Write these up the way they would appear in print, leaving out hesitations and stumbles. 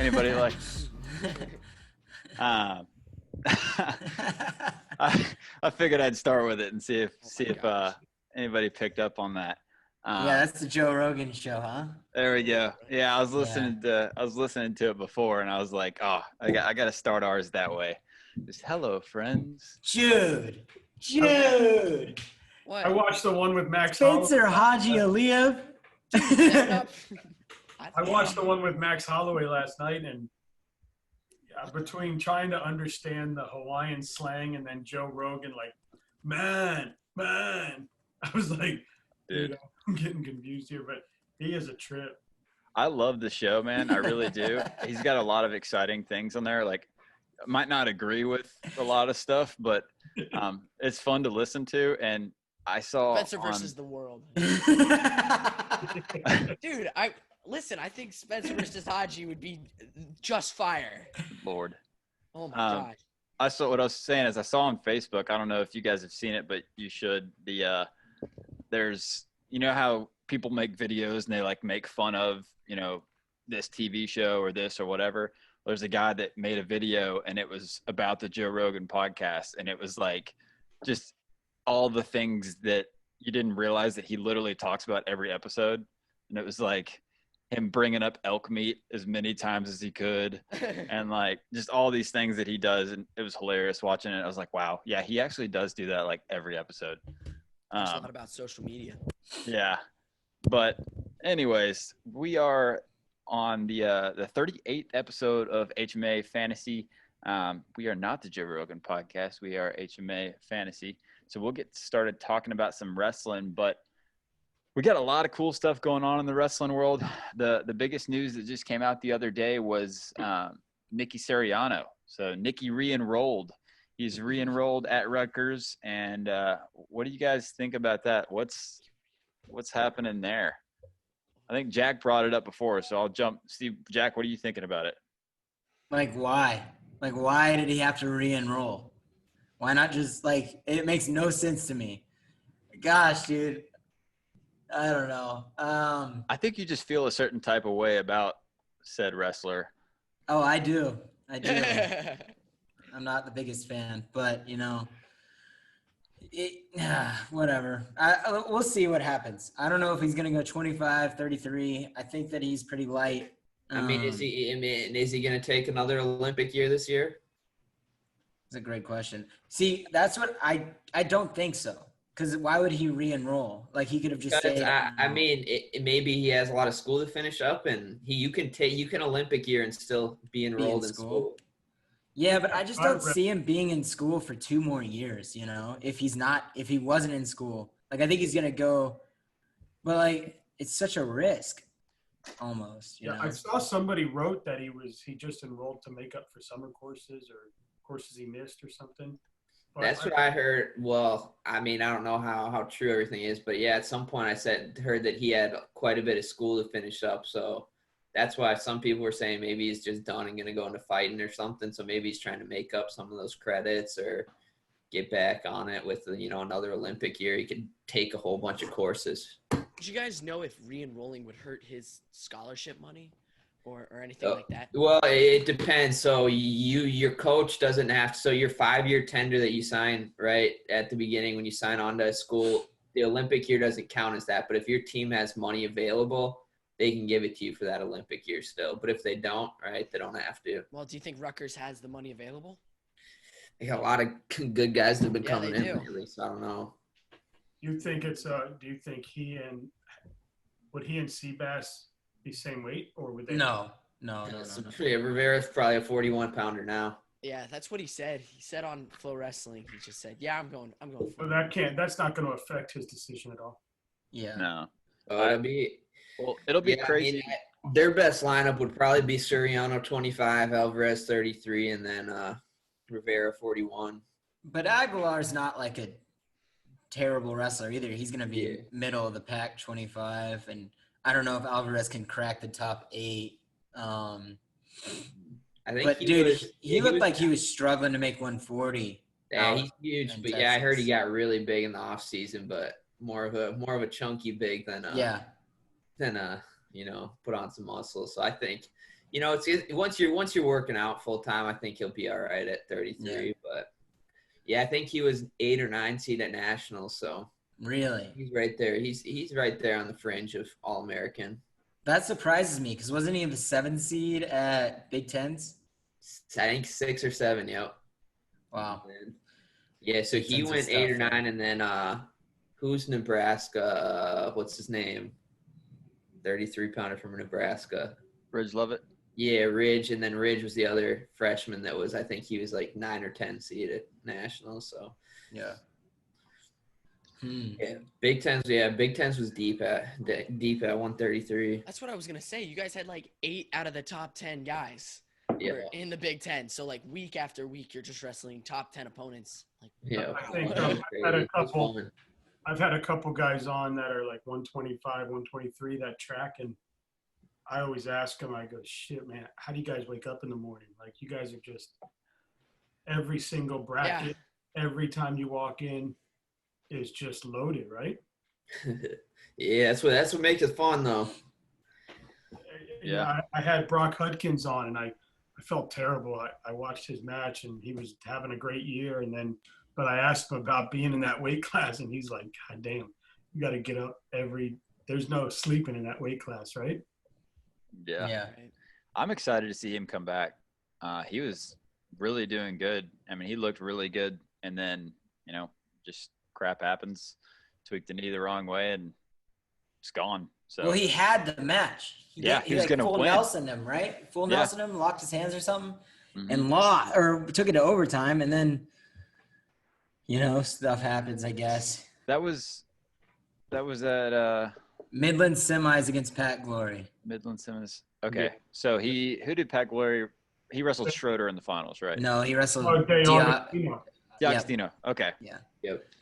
Anybody like? I figured I'd start with it and see if anybody picked up on that. Yeah, that's the Joe Rogan show, huh? There we go. Yeah, I was listening to it before, and I was like, oh, I got to start ours that way. Just hello, friends. Jude. What? I watched the one with Max Spencer Holloway. Haji Aliyev. I watched the one with Max Holloway last night, and between trying to understand the Hawaiian slang and then Joe Rogan, like, man, I was like, dude, I'm getting confused here, but he is a trip. I love the show, man. I really do. He's got a lot of exciting things on there. Like, I might not agree with a lot of stuff, but it's fun to listen to. And I saw Spencer versus the world. Dude, I think Spencer versus Haji would be just fire. Lord. Oh my gosh. I saw what I was saying is I saw on Facebook. I don't know if you guys have seen it, but you should. There's, you know how people make videos and they like make fun of, you know, this TV show or this or whatever. There's a guy that made a video and it was about the Joe Rogan podcast, and it was like just all the things that you didn't realize that he literally talks about every episode. And it was like him bringing up elk meat as many times as he could and like just all these things that he does. And it was hilarious watching it. I was like, wow, yeah, he actually does do that like every episode. It's a lot about social media. Yeah. But anyways, we are on the 38th episode of HMA Fantasy. We are not the Joe Rogan podcast. We are HMA Fantasy. So we'll get started talking about some wrestling, but we got a lot of cool stuff going on in the wrestling world. The biggest news that just came out the other day was Nicky Suriano. So Nicky re-enrolled. He's re-enrolled at Rutgers. And what do you guys think about that? What's happening there? I think Jack brought it up before, so I'll jump. Steve, Jack, what are you thinking about it? Like, why? Like, why did he have to re-enroll? Why not just, like, it makes no sense to me. Gosh, dude. I don't know. I think you just feel a certain type of way about said wrestler. Oh, I do. I'm not the biggest fan, but, you know, whatever. We'll see what happens. I don't know if he's going to go 25, 33. I think that he's pretty light. Is he going to take another Olympic year this year? That's a great question. See, that's what I don't think so. Because why would he re-enroll? Like, he could have just stayed. Maybe he has a lot of school to finish up, and you can Olympic year and still be enrolled in school. Yeah, but I just don't see him being in school for 2 more years, you know, if he wasn't in school. Like, I think he's going to go, but, like, it's such a risk almost, you know? I saw somebody wrote that he just enrolled to make up for summer courses or courses he missed or something. But that's what I heard. Well, I mean, I don't know how true everything is, but yeah, at some point I heard that he had quite a bit of school to finish up, so that's why some people were saying maybe he's just done and going to go into fighting or something. So maybe he's trying to make up some of those credits or get back on it with, you know, another Olympic year. He could take a whole bunch of courses. Did you guys know if re-enrolling would hurt his scholarship money or anything like that? Well, it depends. So your coach doesn't have to. So your 5-year tender that you sign right at the beginning when you sign on to a school, the Olympic year doesn't count as that. But if your team has money available, they can give it to you for that Olympic year still. But if they don't, right, they don't have to. Well, do you think Rutgers has the money available? They got a lot of good guys that have been coming in lately, so I don't know. You think do you think would he and Seabass be same weight, or would they? No. Rivera's probably a 41-pounder now. Yeah, that's what he said. He said on Flow Wrestling, he just said, yeah, I'm going. Well, that's not going to affect his decision at all. Yeah. No. It'll be crazy. I mean, their best lineup would probably be Suriano 25, Alvarez 33, and then Rivera 41. But Aguilar's not like a terrible wrestler either. He's going to be middle of the pack 25, and I don't know if Alvarez can crack the top 8. I think but he looked like he was struggling to make 140. Yeah, he's huge, but I heard he got really big in the off season, but more of a chunky big than you know, put on some muscle. So I think You know, it's once you're working out full time, I think he'll be all right at 33. Yeah. But yeah, I think he was 8 or 9 seed at nationals, so Really? he's right there. He's right there on the fringe of All American. That surprises me because wasn't he the 7 seed at Big Tens? I think 6 or 7. Yep. Wow. Yeah, so Big he Tens went is 8 or tough, 9, and then who's Nebraska? What's his name? 33-pounder from Nebraska. Ridge Lovett. Yeah, Ridge, and then Ridge was the other freshman that was, I think he was like 9 or 10 seed at nationals. So Yeah. yeah, Big Tens was deep at 133. That's what I was gonna say. You guys had like 8 out of the top 10 guys Yeah, were in the Big Ten. So like week after week, you're just wrestling top 10 opponents. Like, yeah. I think It was crazy. It was fun. I've had a couple guys on that are like 125, 123 that track, and I always ask them, I go, shit, man, how do you guys wake up in the morning? Like, you guys are just every single bracket, every time you walk in is just loaded, right? Yeah, that's what makes it fun, though. Yeah. I had Brock Hudkins on, and I felt terrible. I watched his match, and he was having a great year, but I asked him about being in that weight class, and he's like, God damn, you got to get up there's no sleeping in that weight class, right? Yeah. Yeah. I'm excited to see him come back. He was really doing good. I mean, he looked really good, and then, just crap happens. Tweaked the knee the wrong way, and it's gone. So Well, he had the match. He was like gonna full win. Nelson him, right? Full Yeah. Nelson him, locked his hands or something, Mhm. and lost or took it to overtime, and then stuff happens, I guess. that was at Midland semis against Pat Glory. Midland Simmons. Okay, Yeah. so who did Pat Glory? He wrestled Schroeder in the finals, right? No, he wrestled Okay, Diop. D'Agostino. Okay.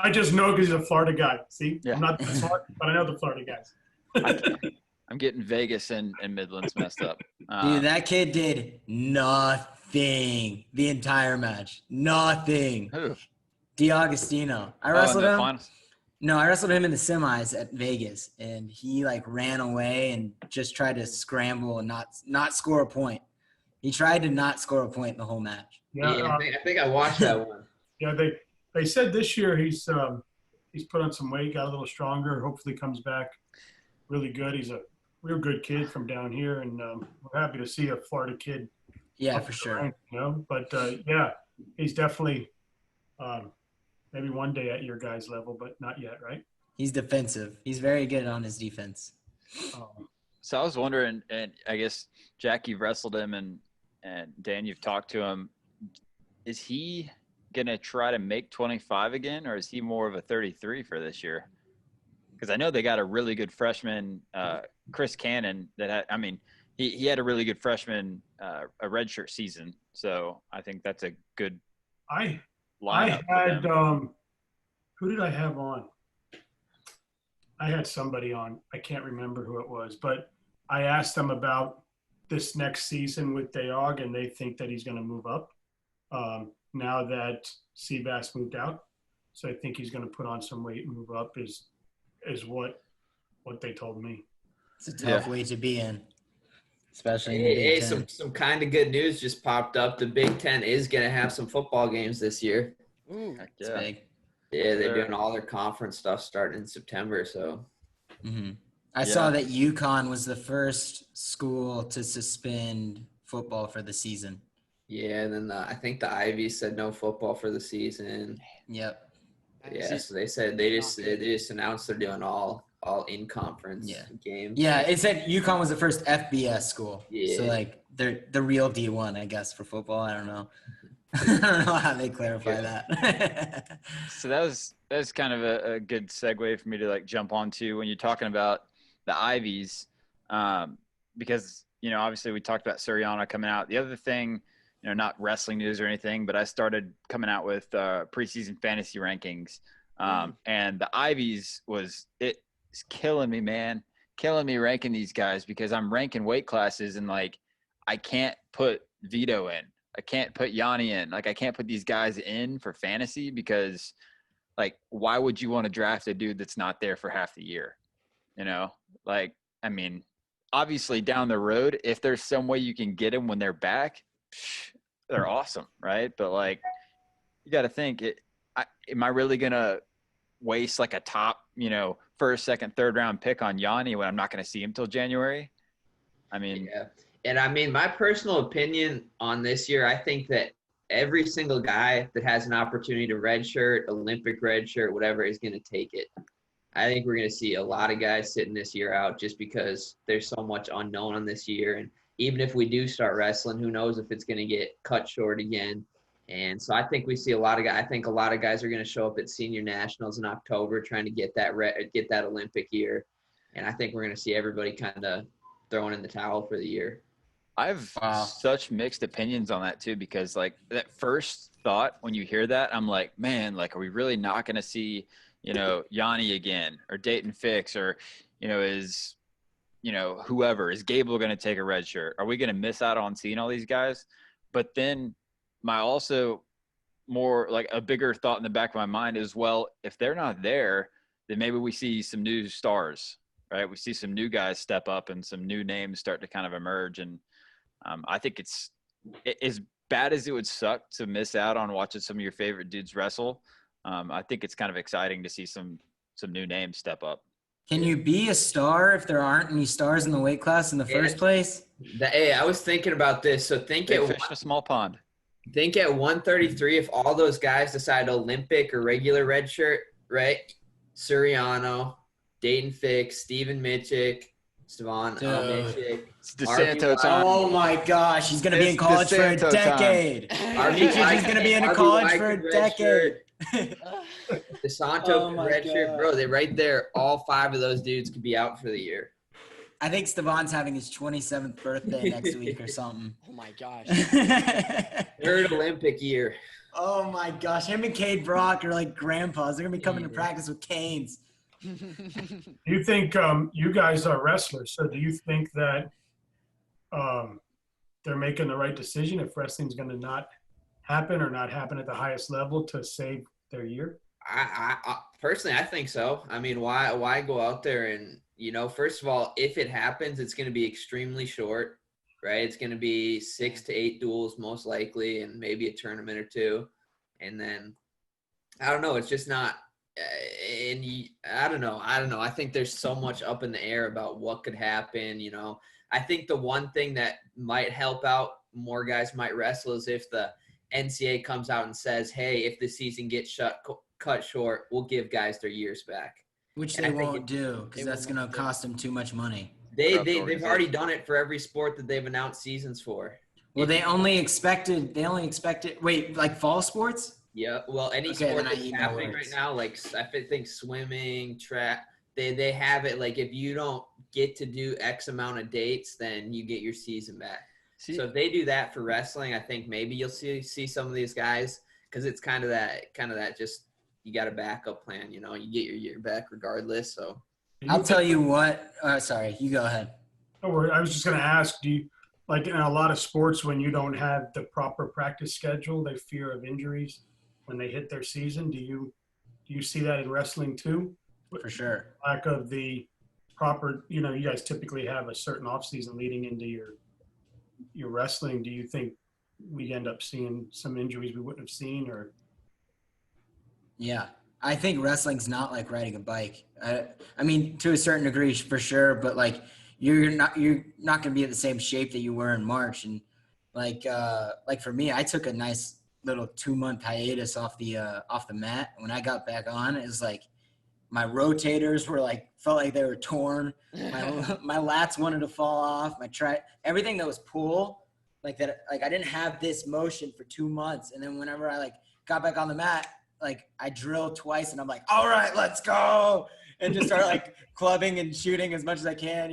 I just know because he's a Florida guy. See, Yeah. I'm not that smart, but I know the Florida guys. I'm getting Vegas and Midlands messed up. Dude, that kid did nothing the entire match. Nothing. Who? D'Agostino. I Oh, in wrestled the him. finals? No, I wrestled him in the semis at Vegas, and he like ran away and just tried to scramble and not score a point. He tried to not score a point the whole match. Yeah, I think I watched that one. Yeah, they said this year he's put on some weight, got a little stronger. Hopefully comes back really good. He's a real good kid from down here, and we're happy to see a Florida kid. Yeah, for sure. But he's definitely maybe one day at your guys' level, but not yet, right? He's defensive. He's very good on his defense. So I was wondering, and I guess Jack, you've wrestled him, and Dan, you've talked to him. Is he gonna try to make 25 again, or is he more of a 33 for this year? Because I know they got a really good freshman, Chris Cannon. He had a really good freshman, a redshirt season. So I think that's a good lineup. I had who did I have on? I had somebody on. I can't remember who it was, but I asked them about this next season with Deog, and they think that he's going to move up now that Seabass moved out. So I think he's going to put on some weight and move up is what they told me. It's a tough way to be in, especially in the Hey, Big Ten. some kind of good news just popped up. The Big Ten is going to have some football games this year. Ooh. It's big. Yeah, they're doing all their conference stuff starting in September. So I saw that UConn was the first school to suspend football for the season. yeah, and then I think the Ivy said no football for the season. Yep. Yeah, so they said they just announced they're doing all in conference games. Yeah, it said UConn was the first FBS school. Yeah. So like they're the real D1, I guess, for football. I don't know. I don't know how they clarify that. So that was kind of a good segue for me to like jump onto when you're talking about the Ivies, because obviously we talked about Suriano coming out. The other thing, not wrestling news or anything, but I started coming out with preseason fantasy rankings, and the Ivies it's killing me, man, killing me ranking these guys because I'm ranking weight classes and like I can't put Vito in. I can't put Gianni in. Like, I can't put these guys in for fantasy because, like, why would you want to draft a dude that's not there for half the year? Like, I mean, obviously down the road, if there's some way you can get them when they're back, they're awesome, right? But like, you got to think, am I really gonna waste like a top, first, second, third round pick on Gianni when I'm not going to see him till January? I mean, yeah. And I mean, my personal opinion on this year, I think that every single guy that has an opportunity to redshirt, Olympic redshirt, whatever, is going to take it. I think we're going to see a lot of guys sitting this year out just because there's so much unknown on this year. And even if we do start wrestling, who knows if it's going to get cut short again. And so I think we see a lot of guys. I think a lot of guys are going to show up at senior nationals in October trying to get that Olympic year. And I think we're going to see everybody kind of throwing in the towel for the year. I have such mixed opinions on that too, because like that first thought when you hear that, I'm like, man, like, are we really not going to see, Gianni again, or Dayton Fix, or, whoever, is Gable going to take a red shirt? Are we going to miss out on seeing all these guys? But then my also more like a bigger thought in the back of my mind is, well, if they're not there, then maybe we see some new stars, right? We see some new guys step up and some new names start to kind of emerge. And I think it's as bad as it would suck to miss out on watching some of your favorite dudes wrestle. I think it's kind of exciting to see some new names step up. Can you be a star if there aren't any stars in the weight class in the first place? Hey, I was thinking about this. So Big fish in a small pond. Think at 133, if all those guys decide Olympic or regular red shirt, right? Suriano, Dayton Fix, Steven Michick, Stevan Michick. DeSanto time. Oh my gosh, he's gonna be in college for a decade. He's gonna be in college for a decade. The Santo red shirt, bro. They right there. All 5 of those dudes could be out for the year. I think Stevan's having his 27th birthday next week or something. Oh my gosh. 3rd Olympic year. Oh my gosh. Him and Cade Brock are like grandpas. They're going to be coming to practice with canes. Do you think you guys are wrestlers? So do you think that they're making the right decision if wrestling's going to not happen or not happen at the highest level to save their year? I personally, I think so. I mean, why go out there and, first of all, if it happens, it's going to be extremely short, right? It's going to be 6 to 8 duels most likely, and maybe a tournament or 2. And then, I don't know. It's just not. I don't know. I think there's so much up in the air about what could happen. I think the one thing that might help out more guys might wrestle is if the NCAA comes out and says, hey, if the season gets cut short, we'll give guys their years back. Which they won't do, because that's going to cost them too much money. They've already done it for every sport that they've announced seasons for. Well, they only expected wait, like fall sports? Yeah, well, any sport that's happening right now, like I think swimming, track, they have it like if you don't get to do X amount of dates, then you get your season back. So if they do that for wrestling, I think maybe you'll see some of these guys, because it's kind of that just you got a backup plan, you get your year back regardless. So I'll tell you what. Sorry, you go ahead. Don't worry. I was just going to ask, do you, like in a lot of sports, when you don't have the proper practice schedule, they fear of injuries when they hit their season? Do you see that in wrestling too? For sure. Lack of the proper, you guys typically have a certain off season leading into your wrestling. Do you think we end up seeing some injuries we wouldn't have seen, or? Yeah, I think wrestling's not like riding a bike. I mean, to a certain degree, for sure, but like you're not going to be in the same shape that you were in March. And like for me, I took a nice little 2-month hiatus off the mat. When I got back on, it was like my rotators were felt like they were torn. My lats wanted to fall off. Everything that was pull, I didn't have this motion for 2 months. And then whenever I got back on the mat, I drilled twice and I'm like, all right, let's go. And just start clubbing and shooting as much as I can,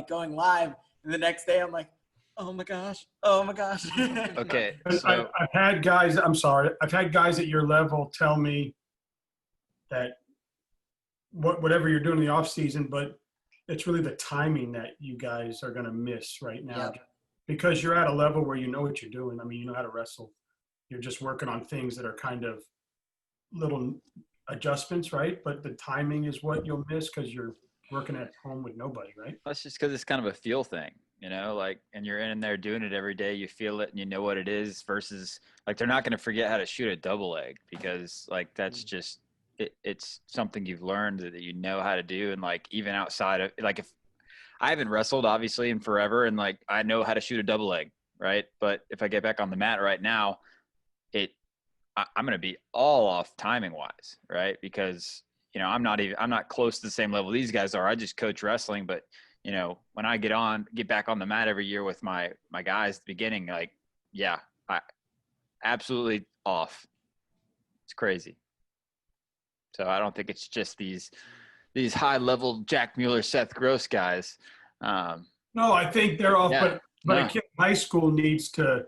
going live. And the next day I'm like, oh my gosh. Okay. So I've had guys at your level tell me that whatever you're doing in the off season, but it's really the timing that you guys are going to miss right now. Yep. Because you're at a level where you know what you're doing. I mean, you know how to wrestle. You're just working on things that are kind of little adjustments, right? But the timing is what you'll miss because you're working at home with nobody, right? That's just because it's kind of a feel thing, like, and you're in there doing it every day. You feel it and you know what it is versus like they're not going to forget how to shoot a double leg because like that's just it's something you've learned that you know how to do. And like even outside of like if I haven't wrestled obviously in forever and like I know how to shoot a double leg, right? But if I get back on the mat right now, I'm going to be all off timing wise, right? Because I'm not close to the same level these guys are. I just coach wrestling, but when I get back on the mat every year with my guys at the beginning, like, yeah, I absolutely off. It's crazy. So I don't think it's just these high level Jack Mueller, Seth Gross guys. No, I think they're off, Yeah, but no. a kid in high school needs to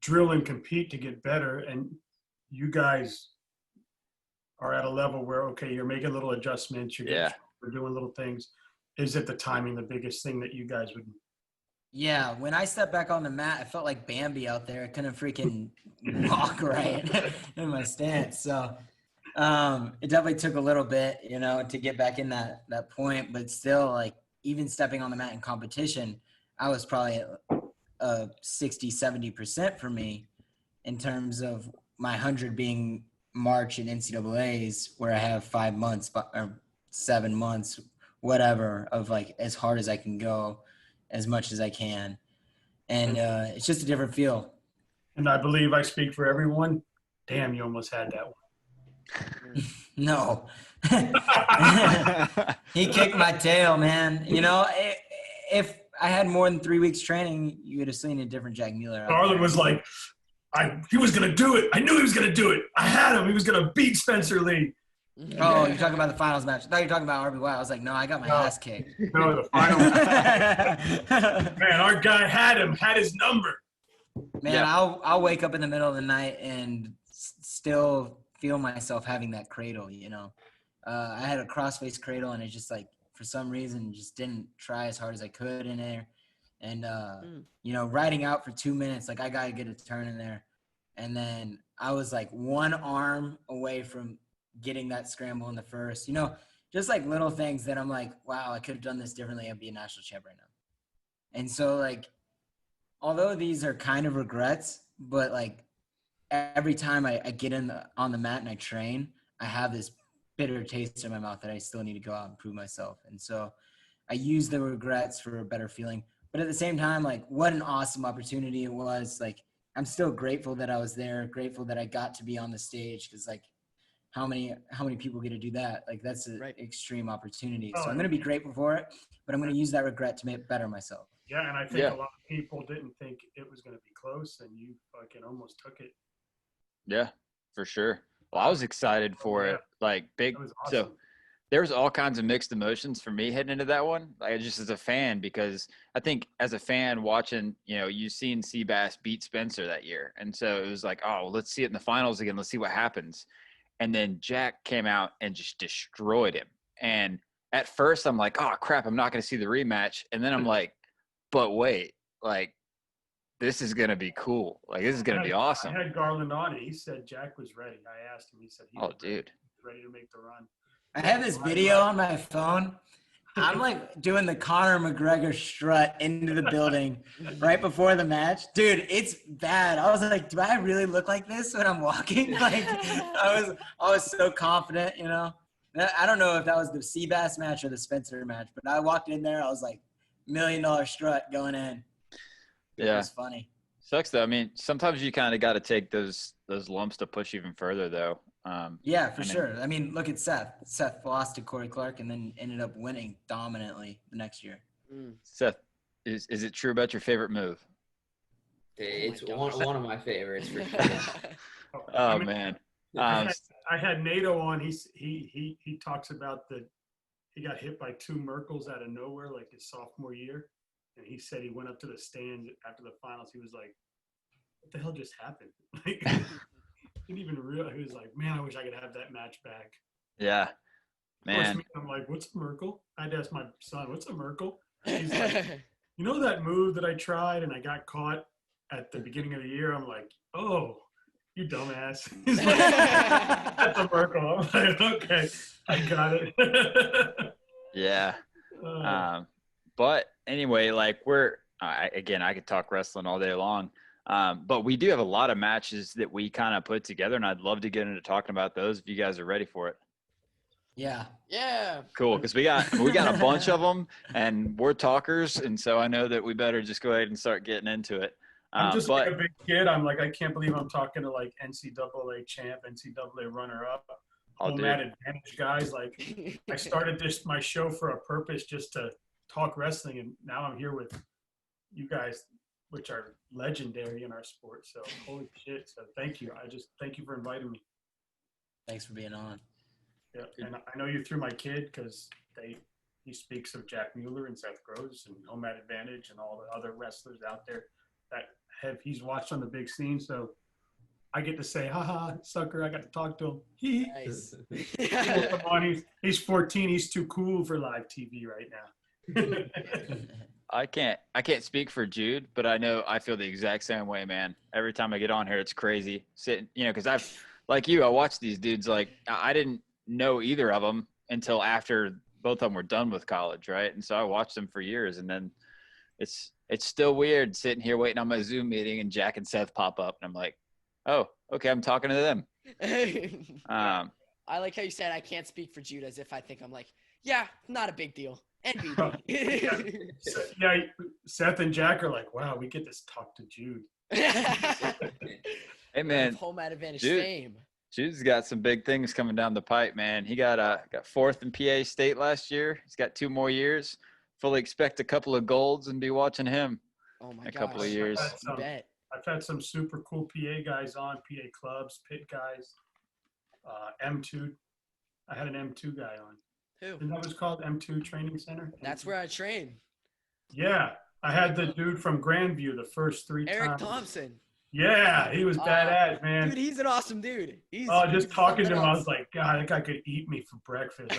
drill and compete to get better. And you guys are at a level where, okay, you're making little adjustments, you're doing little things. Is it the timing the biggest thing that you guys would? Yeah, when I stepped back on the mat, I felt like Bambi out there. I couldn't freaking walk right in my stance. So it definitely took a little bit, to get back in that point. But still, like, even stepping on the mat in competition, I was probably at 60, 70% for me in terms of my 100 being March in NCAAs, where I have 5 months or 7 months, whatever, of like as hard as I can go, as much as I can. And it's just a different feel. And I believe I speak for everyone. Damn, you almost had that one. No. He kicked my tail, man. If I had more than 3 weeks training, you would have seen a different Jack Mueller. Garland was like, he was going to do it. I knew he was going to do it. I had him. He was going to beat Spencer Lee. Oh, you're talking about the finals match. I thought you were talking about RBY. I was like, no, I got my ass kicked. No, the final match. Man, our guy had his number. Man, Yeah. I'll wake up in the middle of the night and still feel myself having that cradle, I had a crossface cradle and it just like, for some reason, just didn't try as hard as I could in there. And, riding out for 2 minutes, like I got to get a turn in there. And then I was like one arm away from getting that scramble in the first, just like little things that I'm like, wow, I could have done this differently. I'd be a national champ right now. And so like, although these are kind of regrets, but like every time I get on the mat and I train, I have this bitter taste in my mouth that I still need to go out and prove myself. And so I use the regrets for a better feeling. But at the same time, like what an awesome opportunity it was. Like I'm still grateful that I was there, grateful that I got to be on the stage because like how many people get to do that? Like that's an extreme opportunity. So I'm going to be grateful for it, but I'm going to use that regret to better myself. Yeah, and I think a lot of people didn't think it was going to be close, and you fucking almost took it. Yeah, for sure. Well, I was excited for it, like big. That was awesome. So there was all kinds of mixed emotions for me heading into that one, like just as a fan, because I think as a fan watching, you've seen Seabass beat Spencer that year. And so it was like, oh, well, let's see it in the finals again. Let's see what happens. And then Jack came out and just destroyed him. And at first I'm like, oh crap, I'm not going to see the rematch. And then I'm like, but wait, like this is going to be cool. Like this is going to be awesome. I had Garland on it. He said Jack was ready. I asked him. He said he was ready to make the run. I have this video on my phone. I'm like doing the Conor McGregor strut into the building right before the match. Dude, it's bad. I was like, do I really look like this when I'm walking? Like I was so confident, I don't know if that was the Seabass match or the Spencer match, but I walked in there. I was like, $1 million strut going in. Yeah. It was funny. Sucks though. I mean, sometimes you kind of got to take those lumps to push even further though. Yeah, for sure. I mean, look at Seth. Seth lost to Corey Clark and then ended up winning dominantly the next year. Seth, is it true about your favorite move? It's one of my favorites for sure. Oh man. I had Nato on. He talks about he got hit by 2 Merkles out of nowhere like his sophomore year, and he said he went up to the stands after the finals. He was like, "What the hell just happened?" Like, didn't even realize. He was like, "Man, I wish I could have that match back." Yeah, man. I'm like, "What's a Merkel?" I had to ask my son, "What's a Merkel?" He's like, "You know that move that I tried and I got caught at the beginning of the year?" I'm like, "Oh, you dumbass." He's like, "That's a Merkel." I'm like, "Okay, I got it." Yeah. But anyway, like I could talk wrestling all day long. But we do have a lot of matches that we kind of put together, and I'd love to get into talking about those if you guys are ready for it. Yeah. Yeah. Cool, because we got a bunch of them, and we're talkers, and so I know that we better just go ahead and start getting into it. I'm just like a big kid. I'm like, I can't believe I'm talking to like NCAA champ, NCAA runner-up, home advantage guys. Like, I started my show for a purpose, just to talk wrestling, and now I'm here with you guys, which are legendary in our sport. So holy shit! So thank you. Thank you for inviting me. Thanks for being on. Yeah, and I know you through my kid because he speaks of Jack Mueller and Seth Groves and Home Advantage and all the other wrestlers out there that he's watched on the big scene. So I get to say, haha, sucker, I got to talk to him. Nice. Come on, he's 14. He's too cool for live TV right now. I can't speak for Jude, but I feel the exact same way, man. Every time I get on here, it's crazy sitting, because I watch these dudes. Like, I didn't know either of them until after both of them were done with college, right? And so I watched them for years, and then it's still weird sitting here waiting on my Zoom meeting and Jack and Seth pop up, and I'm like, oh, okay, I'm talking to them. I like how you said I can't speak for Jude, as if I think I'm like, yeah, not a big deal. NBD. Yeah, Seth and Jack are like, wow, we get to talk to Jude. Hey, man, home advantage fame. Jude's got some big things coming down the pipe, man. He got fourth in PA State last year. He's got 2 more years. Fully expect a couple of golds and be watching him. Oh my gosh. A couple of years. I've had some super cool PA guys on, PA clubs, pit guys, M2. I had an M2 guy on. Who? Isn't that was called M2 Training Center? That's where I train. Yeah. I had the dude from Grandview the first 3 times. Eric Thompson. Yeah, he was badass, man. Dude, he's an awesome dude. Just talking to him, I was like, God, that guy could eat me for breakfast.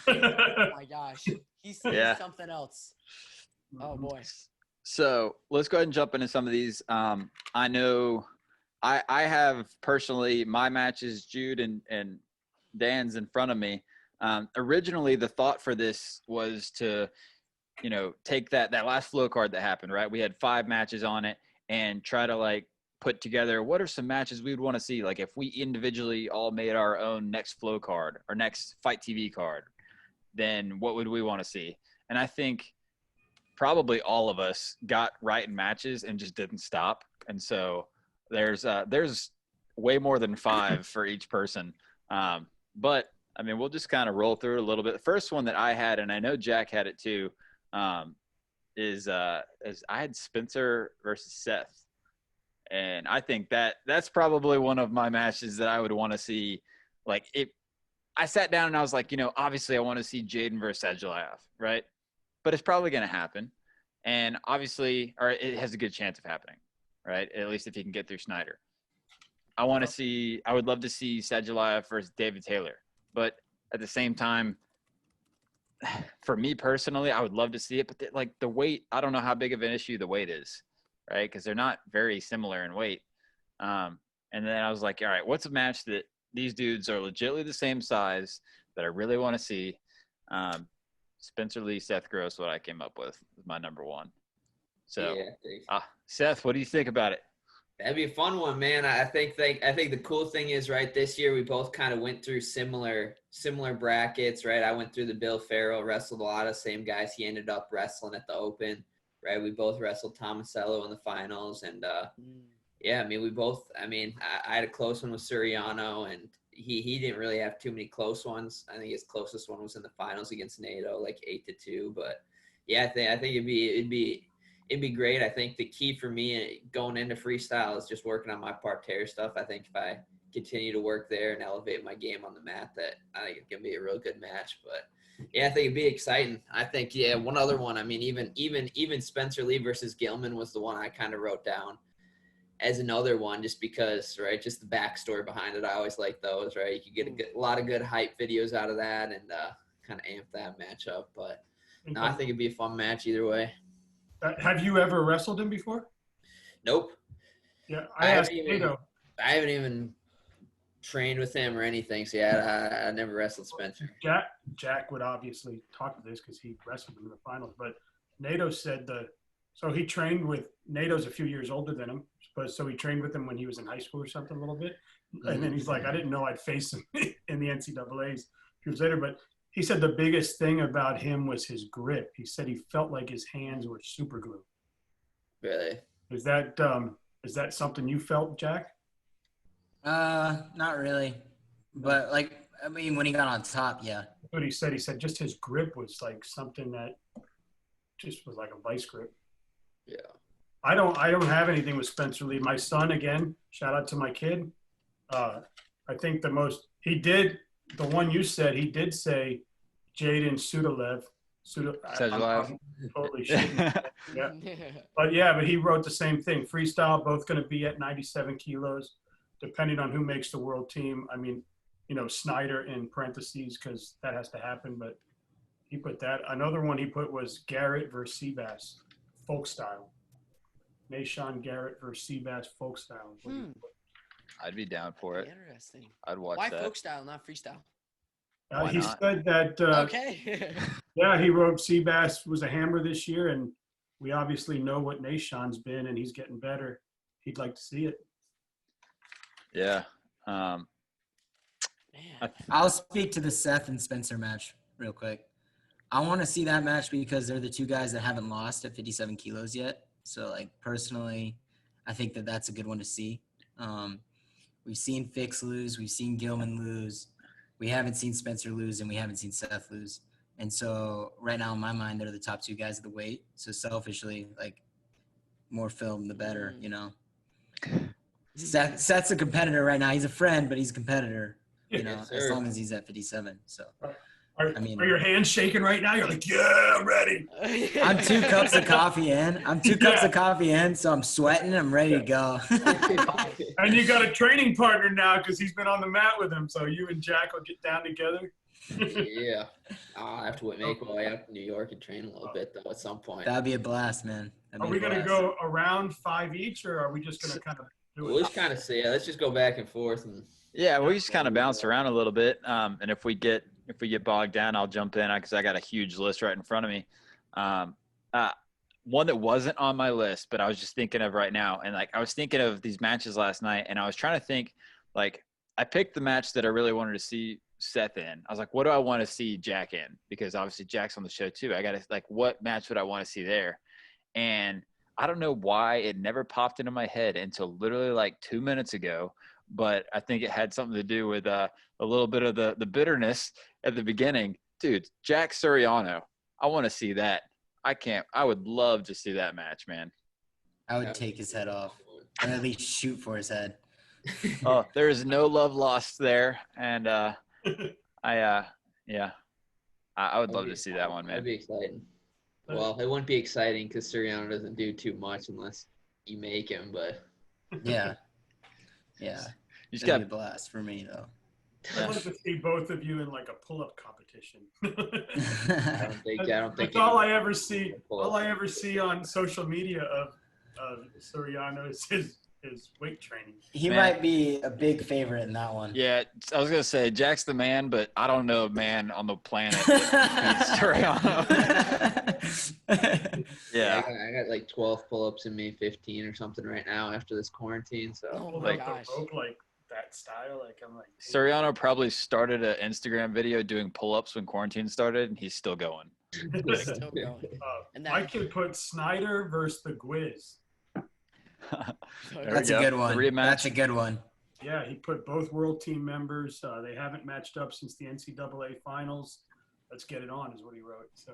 Oh my gosh. He's something else. Oh boy. So let's go ahead and jump into some of these. I know I have personally my matches, Jude and Dan's in front of me. Originally, the thought for this was to, take that last flow card that happened, right? We had 5 matches on it and try to put together what are some matches we would want to see. Like if we individually all made our own next flow card or next Fight TV card, then what would we want to see? And I think probably all of us got right in matches and just didn't stop. And so there's way more than 5 for each person. But I mean, we'll just kind of roll through it a little bit. The first one that I had, and I know Jack had it too, is I had Spencer versus Seth. And I think that's probably one of my matches that I would want to see. I sat down and I was like, obviously I want to see Jaden versus Edgelayoff, right? But it's probably going to happen. And obviously, or it has a good chance of happening, right? At least if he can get through Snyder. I would love to see Sedgelayev versus David Taylor. But at the same time, for me personally, I would love to see it. But the weight, I don't know how big of an issue the weight is, right? Because they're not very similar in weight. And then I was like, all right, what's a match that these dudes are legitimately the same size that I really want to see? Spencer Lee, Seth Gross, what I came up with was my number 1. So, Seth, what do you think about it? That'd be a fun one, man. I think the cool thing is, right, this year we both kind of went through similar brackets, right? I went through the Bill Farrell, wrestled a lot of same guys. He ended up wrestling at the Open, right? We both wrestled Tomasello in the finals, and I had a close one with Suriano, and he didn't really have too many close ones. I think his closest one was in the finals against Nato, 8-2. But yeah, I think it'd be great. I think the key for me going into freestyle is just working on my parterre stuff. I think if I continue to work there and elevate my game on the mat, that I think it's gonna be a real good match. But yeah, I think it'd be exciting. I think one other one. I mean, even Spencer Lee versus Gilman was the one I kind of wrote down as another one, just because, right, just the backstory behind it. I always like those, right? You can get a lot of good hype videos out of that and kind of amp that matchup. But no, I think it'd be a fun match either way. Have you ever wrestled him before? Nope. Yeah, I asked Nato. I haven't even trained with him or anything. So yeah, I never wrestled Spencer. Jack would obviously talk to this because he wrestled him in the finals. But Nato said so he trained with Nato's a few years older than him, but so he trained with him when he was in high school or something a little bit. And then he's like, I didn't know I'd face him in the NCAAs a few years later. But he said the biggest thing about him was his grip. He said he felt like his hands were super glue. Really? Is that something you felt, Jack? Not really. But when he got on top, yeah. What he said just his grip was like something that just was like a vice grip. Yeah. I don't have anything with Spencer Lee. My son, again, shout out to my kid. I think the one you said, he did say Jaden Sudalev. I'm totally shitting. Yeah. But he wrote the same thing. Freestyle, both going to be at 97 kilos, depending on who makes the world team. I mean, Snyder in parentheses because that has to happen, but he put that. Another one he put was Garrett versus Seabass, folk style. Nashon Garrett versus Seabass, folk style. I'd be down for it. Interesting. I'd watch Why that. folk style, not freestyle? He said that. Okay. Yeah, he wrote Seabass was a hammer this year, and we obviously know what Nashon's been, and he's getting better. He'd like to see it. Yeah. Man. I'll speak to the Seth and Spencer match real quick. I want to see that match because they're the two guys that haven't lost at 57 kilos yet. So, personally, I think that that's a good one to see. We've seen Fix lose. We've seen Gilman lose. We haven't seen Spencer lose, and we haven't seen Seth lose. And so right now in my mind, they're the top two guys of the weight. So selfishly, more film, the better, Seth's a competitor right now. He's a friend, but he's a competitor, Yes, as sir. long as he's at 57. So, Are your hands shaking right now? You're like, yeah, I'm ready. I'm 2 cups of coffee in. So I'm sweating. I'm ready to go. And you got a training partner now because he's been on the mat with him. So you and Jack will get down together. Yeah. I'll have to make my way out to New York and train a little bit, though, at some point. That'd be a blast, man. Are we going to go around 5 each, or are we just going to kind of do We'll it? just kind of see. Let's just go back and forth. Yeah, we just kind of bounce around a little bit. And if we get bogged down, I'll jump in because I got a huge list right in front of me. One that wasn't on my list, but I was just thinking of right now. And I was thinking of these matches last night, and I was trying to think, I picked the match that I really wanted to see Seth in. I was like, what do I want to see Jack in? Because obviously Jack's on the show too. I got to what match would I want to see there? And I don't know why it never popped into my head until literally 2 minutes ago. But I think it had something to do with a little bit of the bitterness at the beginning. Dude, Jack Suriano. I want to see that. I would love to see that match, man. I would take his head off, or at least shoot for his head. Oh, there is no love lost there. And I would love to see that one, man. That'd be exciting. Well, it wouldn't be exciting because Suriano doesn't do too much unless you make him, but. Yeah. Yeah. You just That'd got be a blast for me, though. I wanted to see both of you in a pull-up competition. I don't think That's all I ever see. All I ever see on social media of Suriano is his weight training. He Man. might be a big favorite in that one. Yeah, I was gonna say Jack's the man, but I don't know a man on the planet that beats Suriano. Yeah, I got 12 pull-ups in me, 15 or something right now after this quarantine. So Oh Pull my up gosh. the rope that style. I'm like, Suriano probably started an Instagram video doing pull-ups when quarantine started, and he's still going. Still going. And my that, kid put Snyder versus the Gwiz. There That's we a go. good one. The rematch. That's a good one. Yeah, he put both world team members. They haven't matched up since the NCAA finals. Let's get it on, is what he wrote. So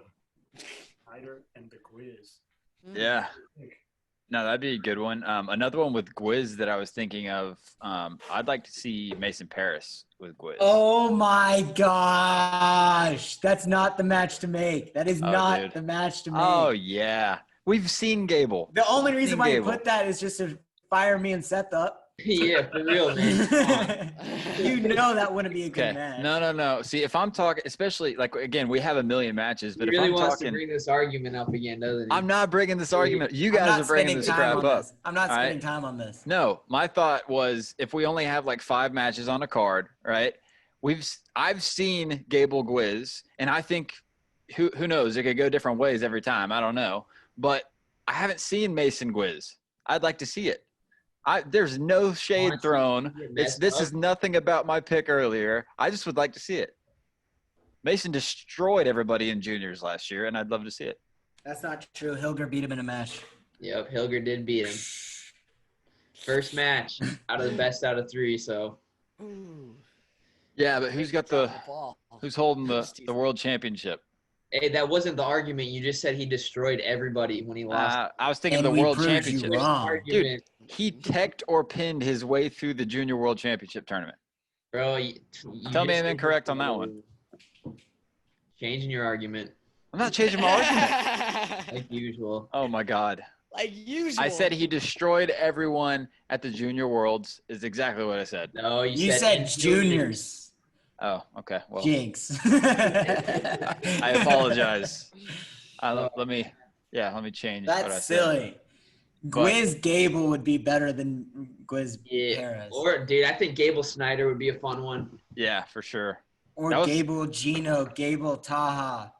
Snyder and the Gwiz. Yeah. No, that'd be a good one. Another one with Gwiz that I was thinking of, I'd like to see Mason Paris with Gwiz. Oh my gosh. That's not the match to make. That is not dude. the match to make. Oh, yeah. We've seen Gable. The only reason why you Gable. put that is just to fire me and Seth up. Yeah, for real, man. Come on. You know that wouldn't be a good Okay. match. No. See, if I'm talking, especially like again, we have a million matches, but He if really I'm wants talking, to bring this argument up again, doesn't he? I'm not bringing this argument. You I'm guys not are bringing spending this time crap on up. this. I'm not all right? spending time on this. No, my thought was if we only have like 5 matches on a card, right? I've seen Gable Gwiz, and I think who knows, it could go different ways every time. I don't know, but I haven't seen Mason Gwiz. I'd like to see it. There's no shade Honestly, thrown. you get This messed is up. nothing about my pick earlier. I just would like to see it. Mason destroyed everybody in juniors last year, and I'd love to see it. That's not true. Hilger beat him in a match. Yep, Hilger did beat him. First match out of the best out of 3, so. Ooh. Yeah, but who's got Drop the ball. who's holding Just the teasing. world championship? Hey, that wasn't the argument. You just said he destroyed everybody when he lost. I was thinking And the we world proved you championship. wrong. Argument, He teched or pinned his way through the junior world championship tournament. bro. Tell me I'm incorrect on that one. Changing your argument, I'm not changing my argument. like usual. Oh my God. Like usual. I said he destroyed everyone at the junior worlds is exactly what I said. No, You said juniors. Oh, okay. Well, Jinx. I apologize. Let me change what I That's said. silly. Gwiz Gable would be better than Gwiz Yeah, Perez. or dude, I think Gable Snyder would be a fun one. Yeah, for sure. Or that was- Gable Gino, Gable Taha.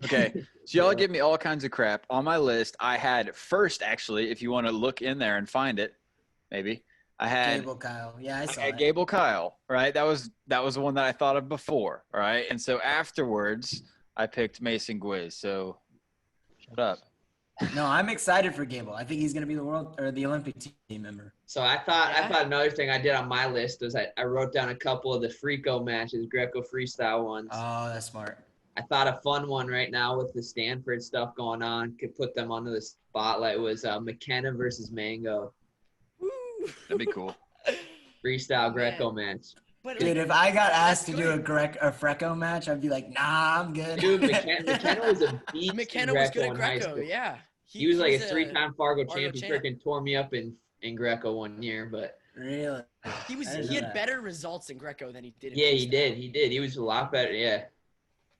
Okay. So y'all give me all kinds of crap. On my list, I had first, actually, if you want to look in there and find it, maybe. I had Gable Kyle. Yeah, I saw had it. Gable Kyle, right? That was the one that I thought of before, all right? And so afterwards, I picked Mason Gwiz. So shut up. No, I'm excited for Gable. I think he's going to be the world or the Olympic team member. So I thought another thing I did on my list was I wrote down a couple of the Frico matches, Greco freestyle ones. Oh, that's smart. I thought a fun one right now with the Stanford stuff going on could put them under the spotlight was McKenna versus Mango Woo. That'd be cool. freestyle Greco match. But Dude, if I got asked to do a Freco match, I'd be like, nah, I'm good. Dude, McKenna was a beast. McKenna in was Greco good at in high Greco. school. Yeah. He was like a he's 3-time Fargo Fargo champion. champ. Freaking tore me up in Greco one year, but Really? He I didn't he know had that. better results in Greco than he did. In yeah, he freestyle. did. He did. He was a lot better. Yeah.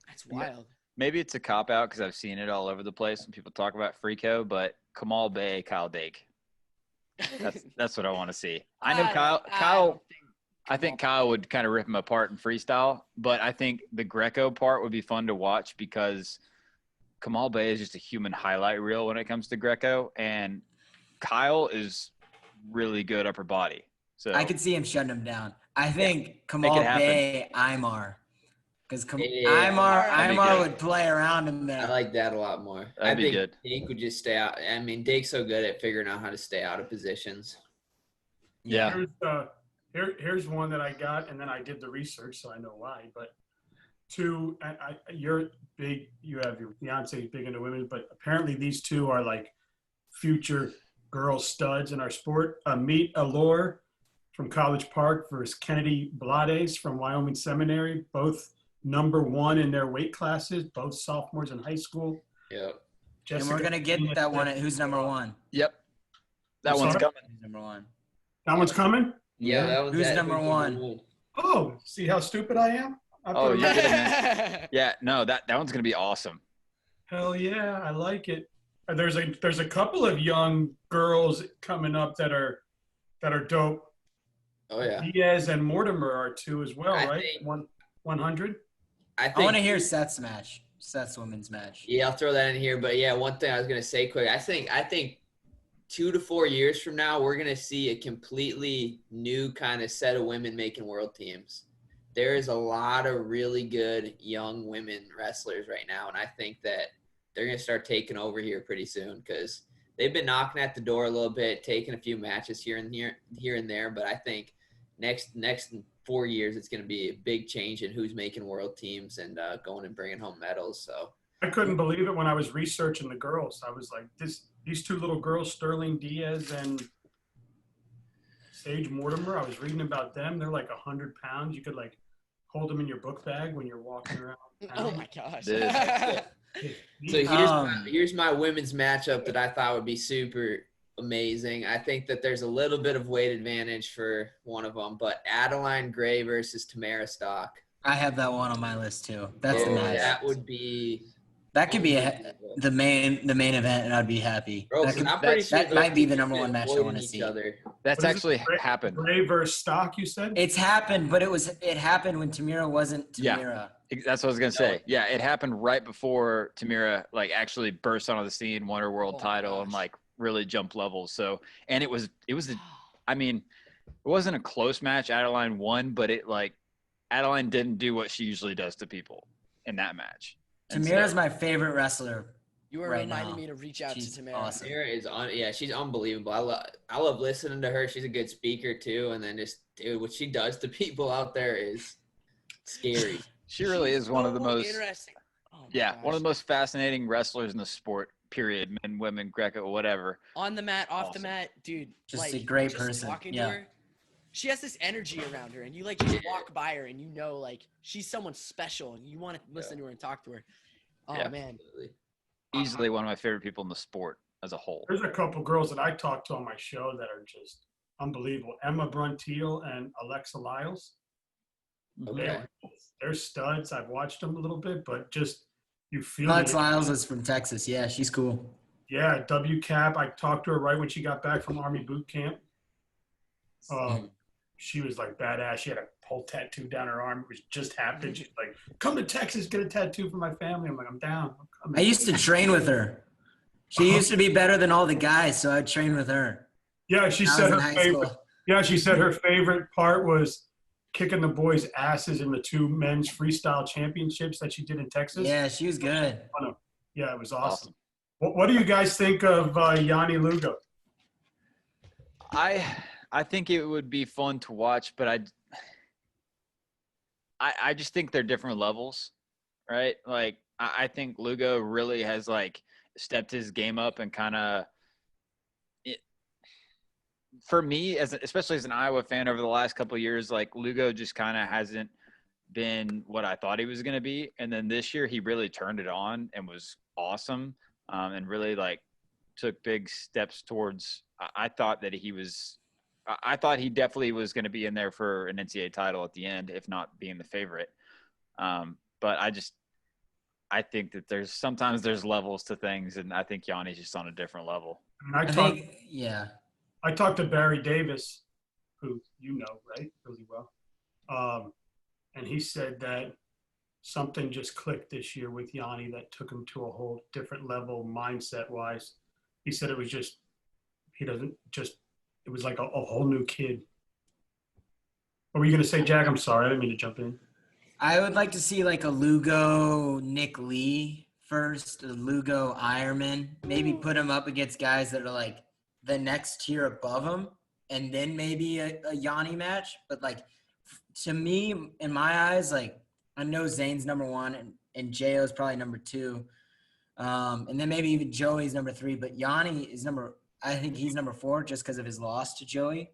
That's wild. Maybe it's a cop out because I've seen it all over the place when people talk about Freako, but Kamal Bay, Kyle Dake. That's what I want to see. I know Kyle. I think Kyle would kind of rip him apart in freestyle, but I think the Greco part would be fun to watch because Kamal Bay is just a human highlight reel when it comes to Greco, and Kyle is really good upper body. So I could see him shutting him down. I think it Kamal happen. Bay, Imar. Because Yeah, that'd be Imar good. would play around in there. I like that a lot more. I That'd be think good. Dake would just stay out. I mean, Dake's so good at figuring out how to stay out of positions. Yeah. Here's one that I got, and then I did the research, so I know why. But you're big. You have your fiance big into women, but apparently these two are like future girl studs in our sport. Meet Allure from College Park versus Kennedy Blades from Wyoming Seminary. Both #1 in their weight classes. Both sophomores in high school. Yep. And Jessica we're going to get Pena that one. said- Who's #1? Yep. That I'm one's sorry? coming. Who's #1? That one's coming. Yeah, that was Who's that. #1? Oh, see how stupid I am? I Oh, put you it- did it, man. Yeah, no, that one's gonna be awesome. Hell yeah, I like it. There's a couple of young girls coming up that are dope. Oh yeah. Diaz and Mortimer are two as well, I right? think- 100. I I want to think. hear Seth's match. Seth's women's match. Yeah, I'll throw that in here. But yeah, one thing I was gonna say quick. I think 2 to 4 years from now, we're gonna see a completely new kind of set of women making world teams. There is a lot of really good young women wrestlers right now, and I think that they're gonna start taking over here pretty soon because they've been knocking at the door a little bit, taking a few matches here and there. But I think next 4 years, it's gonna be a big change in who's making world teams and going and bringing home medals. So. I couldn't believe it when I was researching the girls. I was like, these two little girls, Sterling Diaz and Sage Mortimer, I was reading about them. They're like 100 pounds. You could like hold them in your book bag when you're walking around. Oh my gosh. Dude. So Um, here's my women's matchup that I thought would be super amazing. I think that there's a little bit of weight advantage for one of them, but Adeline Gray versus Tamara Stock. I have that one on my list too. That's the Dude, match. that would be That could be unbelievable. the main event, and I'd be happy. Bro, That, could, I'm pretty sure that those might be the two number have one been match I avoiding want to each see. other. That's What is actually it? happened. Gray versus Stock, you said? It's happened, but it happened when Tamira wasn't Yeah. Tamira. That's what I was gonna say. Yeah, it happened right before Tamira like actually burst onto the scene, won her world title, and like really jumped levels. So, and it was I mean, it wasn't a close match. Adeline won, but Adeline didn't do what she usually does to people in that match. And Tamira's so- my favorite wrestler. You were Right reminding now. me to reach out She's to Tamara. awesome. Tamara is she's unbelievable. I love listening to her. She's a good speaker too, and then just dude, what she does to people out there is scary. she really is one of the So most interesting. Oh my one gosh. of the most fascinating wrestlers in the sport. Period. Men, women, Greco, whatever. On the mat, off the Awesome. mat, dude. Just like, a great just person. Talking Yeah. to her, she has this energy around her, and you like just walk by her, and you know like she's someone special, and you want to listen to her and talk to her. Oh Yeah. man, Absolutely. Easily one of my favorite people in the sport as a whole. There's a couple girls that I talked to on my show that are just unbelievable. Emma Bruntiel and Alexa Lyles. Okay. They're studs. I've watched them a little bit, but just you feel Alex it. Lyles is from Texas. Yeah, she's cool. Yeah, WCAP. I talked to her right when she got back from Army boot camp. She was like badass. She had a whole tattoo down her arm. It was just happened. She's like, "Come to Texas, get a tattoo for my family." I'm like, "I'm down." I'm coming. I used to train with her. She used to be better than all the guys, so I'd train with her. Yeah, she I said was her in high favorite. school. Yeah, she said her favorite part was kicking the boys' asses in the 2 men's freestyle championships that she did in Texas. Yeah, she was good. Yeah, it was awesome. What do you guys think of Gianni Lugo? I think it would be fun to watch, but I just think they're different levels, right? Like I think Lugo really has like stepped his game up and kind of for me especially as an Iowa fan over the last couple of years, like Lugo just kind of hasn't been what I thought he was going to be. And then this year he really turned it on and was awesome. And really like took big steps towards, I thought he definitely was going to be in there for an NCAA title at the end, if not being the favorite. But I think that sometimes there's levels to things, and I think Gianni's just on a different level. I think, yeah. I talked to Barry Davis, who you know, right, really well. And he said that something just clicked this year with Gianni that took him to a whole different level mindset-wise. He said it was just, it was like a whole new kid. What were you going to say, Jack? I'm sorry. I didn't mean to jump in. I would like to see like a Lugo Nick Lee first, a Lugo Ironman. Maybe put him up against guys that are like the next tier above him, and then maybe a Gianni match. But like to me, in my eyes, like I know Zane's number 1 and J.O.'s probably number 2. And then maybe even Joey's number 3, but Gianni is I think he's number 4 just because of his loss to Joey.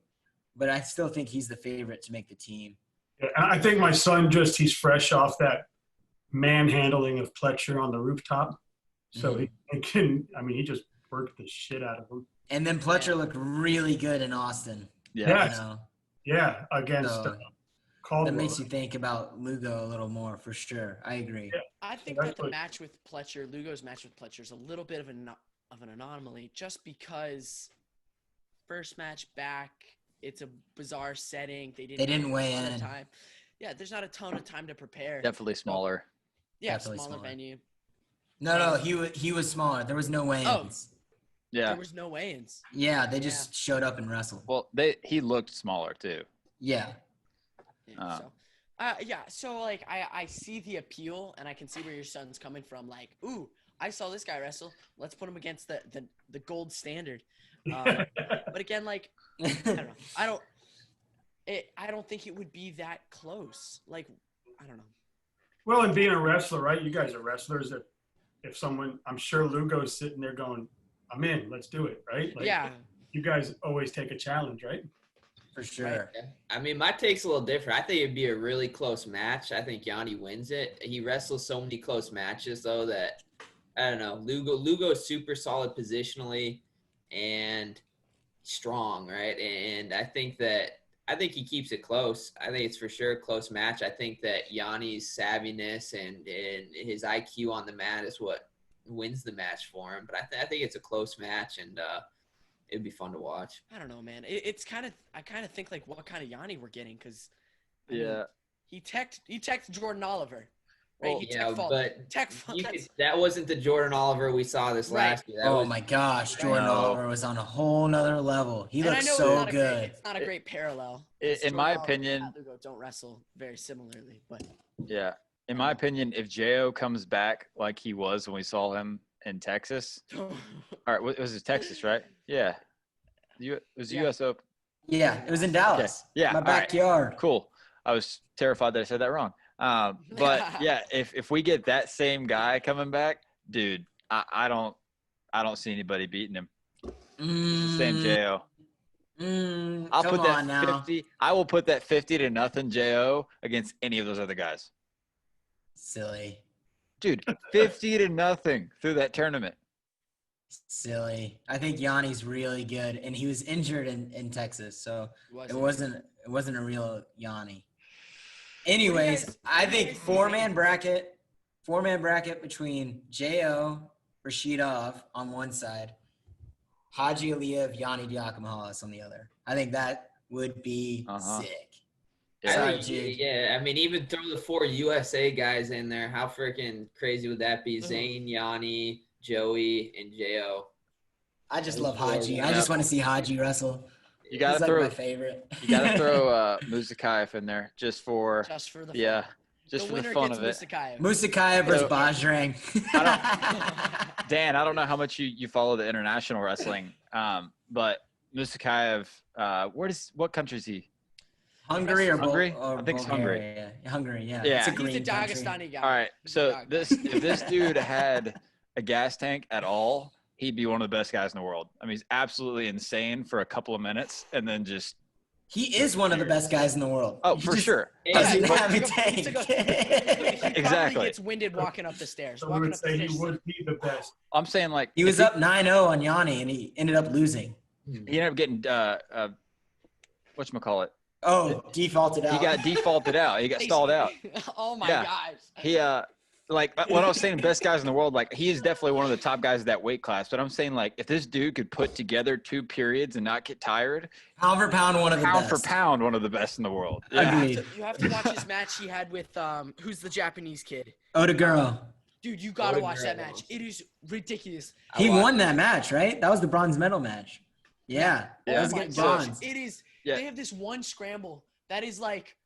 But I still think he's the favorite to make the team. Yeah, I think my son he's fresh off that manhandling of Pletcher on the rooftop. So he just worked the shit out of him. And then Pletcher looked really good in Austin. Yeah. You know? Yeah, against Caldwell. That makes you think about Lugo a little more, for sure. I agree. Yeah. I think that the match with Pletcher, Lugo's match with Pletcher, is a little bit of an anomaly, just because first match back, it's a bizarre setting. They didn't weigh have a ton in. of time. Yeah, there's not a ton of time to prepare. Definitely smaller. Yeah, Definitely smaller smaller. venue. No, he was smaller. There was no weigh-ins. Yeah. There was no weigh-ins. Yeah, they just showed up and wrestled. Well, he looked smaller too. Yeah. So like I see the appeal, and I can see where your son's coming from. Like, ooh, I saw this guy wrestle. Let's put him against the gold standard. But again, like I don't know. I don't think it would be that close. Like, I don't know. Well, and being a wrestler, right? You guys are wrestlers. If someone, I'm sure Lugo's sitting there going, "I'm in. Let's do it." Right? Like, Yeah. You guys always take a challenge, right? For sure. Yeah. I mean, my take's a little different. I think it'd be a really close match. I think Gianni wins it. He wrestles so many close matches, though, that I don't know. Lugo is super solid positionally, and strong, right? And I think he keeps it close. I think it's for sure a close match. I think that Gianni's savviness and his IQ on the mat is what wins the match for him. But I think it's a close match, and it'd be fun to watch. I don't know, man. It's kind of I kind of think like what kind of Gianni we're getting because he teched Jordan Oliver. Right? Well, he yeah, but that wasn't the Jordan Oliver we saw this last year. My gosh, Jordan Oliver was on a whole nother level. He looked so good. It's not a great parallel. In my opinion, don't wrestle very similarly, but yeah, in my opinion, if Jo comes back like he was when we saw him in Texas, all right, was it Texas, right? Yeah, it was the U.S. Open. Yeah, it was in Dallas. Okay. Yeah, my backyard. Right. Cool. I was terrified that I said that wrong. But yeah, if we get that same guy coming back, dude, I don't see anybody beating him. It's the same Jo. I'll put that 50. I will put that 50-0 Jo against any of those other guys. Silly. Dude, 50-0 through that tournament. Silly. I think Gianni's really good, and he was injured in Texas, so it wasn't a real Gianni. Anyways, I think four-man bracket between Jo, Rashidov on one side, Haji Aliyev, Gianni Diakomahalis on the other. I think that would be sick. Yeah, I mean, even throw the 4 USA guys in there. How freaking crazy would that be? Zane, Gianni, Joey, and Jo. I just love Haji. I just want to see Haji wrestle. You gotta He's throw my favorite. You gotta throw Musakayev in there just for the fun. Just for the fun of it. Musakayev versus Bajrang. Dan, I don't know how much you follow the international wrestling, but Musakayev, what country is he? Hungary or Hungary? I think it's Hungary. Hungary, yeah. Yeah. It's a He's green a Dagestani guy. All right, so if this dude had a gas tank at all, he'd be one of the best guys in the world. I mean, he's absolutely insane for a couple of minutes, and then just. He is one of the best guys in the world. Oh, for sure. Doesn't have a tank. He Exactly. gets winded walking up the stairs. So we would say he would be the best. I'm saying like he was up 9-0 on Gianni, and he ended up losing. He ended up getting whatchamacallit. Oh, defaulted out. He got defaulted out. He got stalled out. Oh my gosh. He like when I was saying best guys in the world, like he is definitely one of the top guys of that weight class. But I'm saying like if this dude could put together 2 periods and not get tired, pound for pound, one of the best. Pound for pound, one of the best in the world. Yeah. You have to watch his match he had with who's the Japanese kid? Odaguro. Dude, you gotta watch that match. It is ridiculous. He won that match, right? That was the bronze medal match. Yeah. Yeah. That was bronze. It is. Yeah. They have this one scramble that is like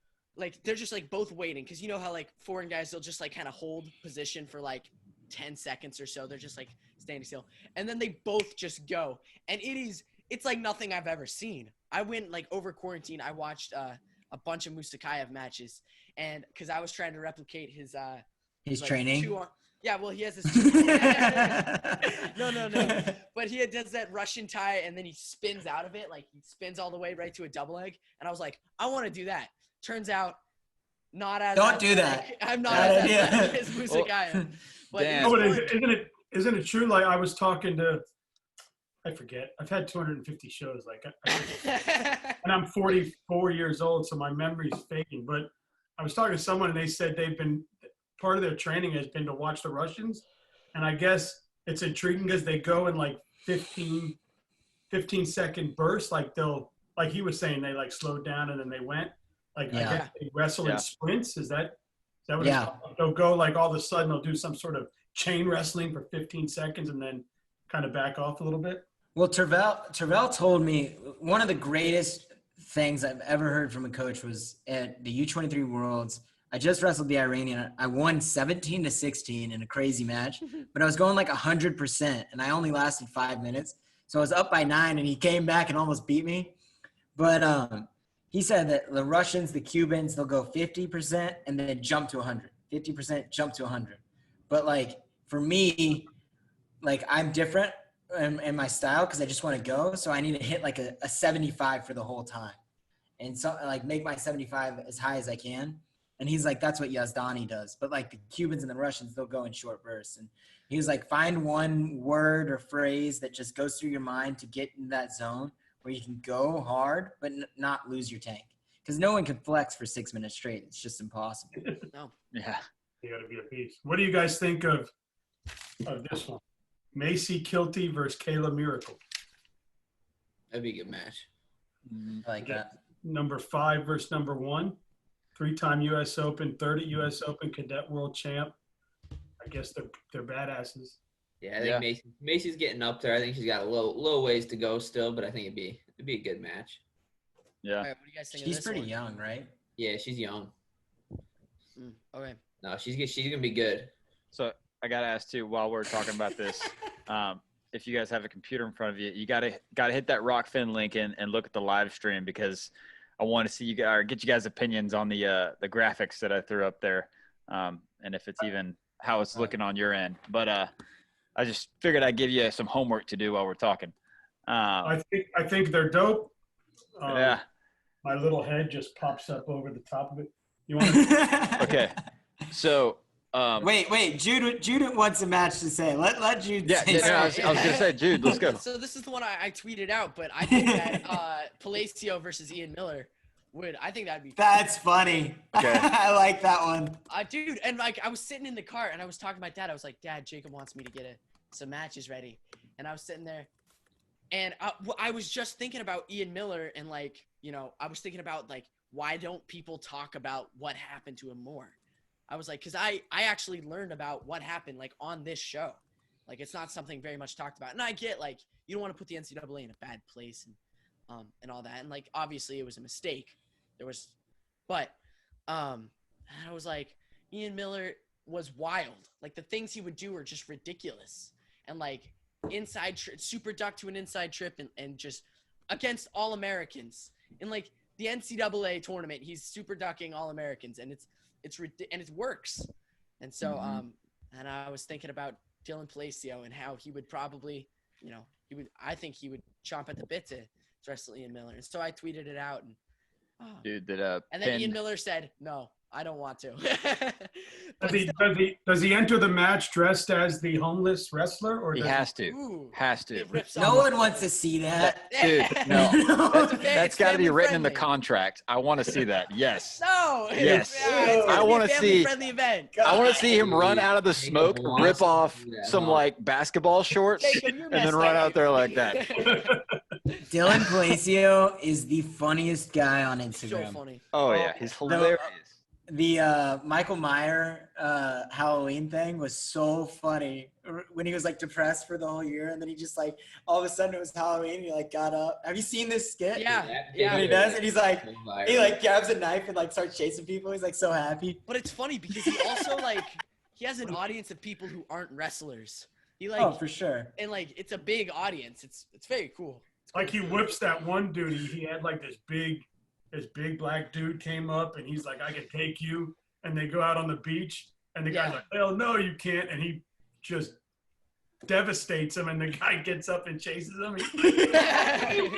they're just like both waiting because you know how like foreign guys they'll just like kind of hold position for like 10 seconds or so. They're just like standing still, and then they both just go, and it's like nothing I've ever seen. I went like over quarantine. I watched a bunch of Musakayev matches, and because I was trying to replicate his like, training. Yeah, well, he has this. No. But he does that Russian tie, and then he spins out of it. Like, he spins all the way right to a double leg. And I was like, I want to do that. Turns out, not as Don't do that. I'm not as athletic as Musakayev. But isn't it true? Like, I was talking to, I forget. I've had 250 shows. Like, and I'm 44 years old, so my memory's fading. But I was talking to someone, and they said part of their training has been to watch the Russians. And I guess it's intriguing because they go in like 15-second bursts. Like like he was saying, they like slowed down and then they went. Like I guess they wrestle in sprints. Is that what it's called? They'll go like all of a sudden they'll do some sort of chain wrestling for 15 seconds and then kind of back off a little bit. Well, Tervel told me one of the greatest things I've ever heard from a coach was at the U23 Worlds. I just wrestled the Iranian. I won 17-16 in a crazy match, but I was going like 100%, and I only lasted 5 minutes. So I was up by 9, and he came back and almost beat me. But he said that the Russians, the Cubans, they'll go 50% and then jump to 100. 50% jump to 100. But like for me, like I'm different in my style because I just want to go. So I need to hit like a 75 for the whole time, and so like make my 75 as high as I can. And he's like, that's what Yazdani does. But like the Cubans and the Russians, they'll go in short bursts. And he was like, find one word or phrase that just goes through your mind to get in that zone where you can go hard but not lose your tank. Because no one can flex for 6 minutes straight. It's just impossible. No. Yeah. You got to be a beast. What do you guys think of this one? Macy Kilty versus Kayla Miracle. That'd be a good match. I like that. Number 5 versus number 1. 3-time U.S. Open, 30 U.S. Open Cadet World Champ. I guess they're badasses. Yeah, I think Macy's getting up there. I think she's got a little ways to go still, but I think it'd be a good match. Yeah. All right, what do you guys think of She's this pretty one? young, right? Yeah, she's young. Okay. No, she's gonna be good. So I gotta ask too, while we're talking about this, if you guys have a computer in front of you, you gotta hit that Rockfin link and look at the live stream, because I want to see you guys, or get you guys' opinions on the graphics that I threw up there, and if it's even how it's looking on your end. But I just figured I'd give you some homework to do while we're talking. I think they're dope. Yeah. My little head just pops up over the top of it. You want to? Okay. So. Wait. Jude wants a match to say. Let Jude say. Yeah. I was gonna say, Jude, let's go. So this is the one I tweeted out, but I think that Palacio versus Ian Miller I think that'd be. That's funny. Okay. I like that one. Dude, and like I was sitting in the car and I was talking to my dad. I was like, Dad, Jacob wants me to get some matches ready, and I was sitting there, and I was just thinking about Ian Miller, and like, you know, I was thinking about like, why don't people talk about what happened to him more? I was like, because I actually learned about what happened like on this show. Like, it's not something very much talked about. And I get like, you don't want to put the NCAA in a bad place and all that. And like, obviously it was a mistake. But I was like, Ian Miller was wild. Like the things he would do were just ridiculous. And like super duck to an inside trip and just against all Americans. In like the NCAA tournament, he's super ducking all Americans, and it works. And so and I was thinking about Dylan Palacio and how he would probably, you know, I think he would chomp at the bit to wrestle Ian Miller. And so I tweeted it out, and Dude, and then Ian Miller said, "No, I don't want to." Does he enter the match dressed as the homeless wrestler, or he has to? Ooh. Has to. No one wants to see that. Dude, no. That's got to be written in the friendly. contract. I want to see that. Yes. No. Yes. It's I gonna be wanna a see- family-friendly event. I want to see him run out of the smoke, rip off some like basketball shorts, Jacob, you're and then messed run up. out there like that. Dylan Palacio is the funniest guy on So Instagram. funny. Oh yeah, he's hilarious. The Michael Meyer Halloween thing was so funny when he was like depressed for the whole year, and then he just like all of a sudden it was Halloween and he like got up. Have you seen this skit? Yeah. When he does, and he's like he like grabs a knife and like starts chasing people. He's like so happy. But it's funny because he also like he has an audience of people who aren't wrestlers. He like Oh, for sure. and like it's a big audience. It's very cool. like he whips that one dude? He had like this big black dude came up, and he's like, "I can take you." And they go out on the beach, and the guy's like, "Hell no, you can't!" And he just devastates him, and the guy gets up and chases him. He's like,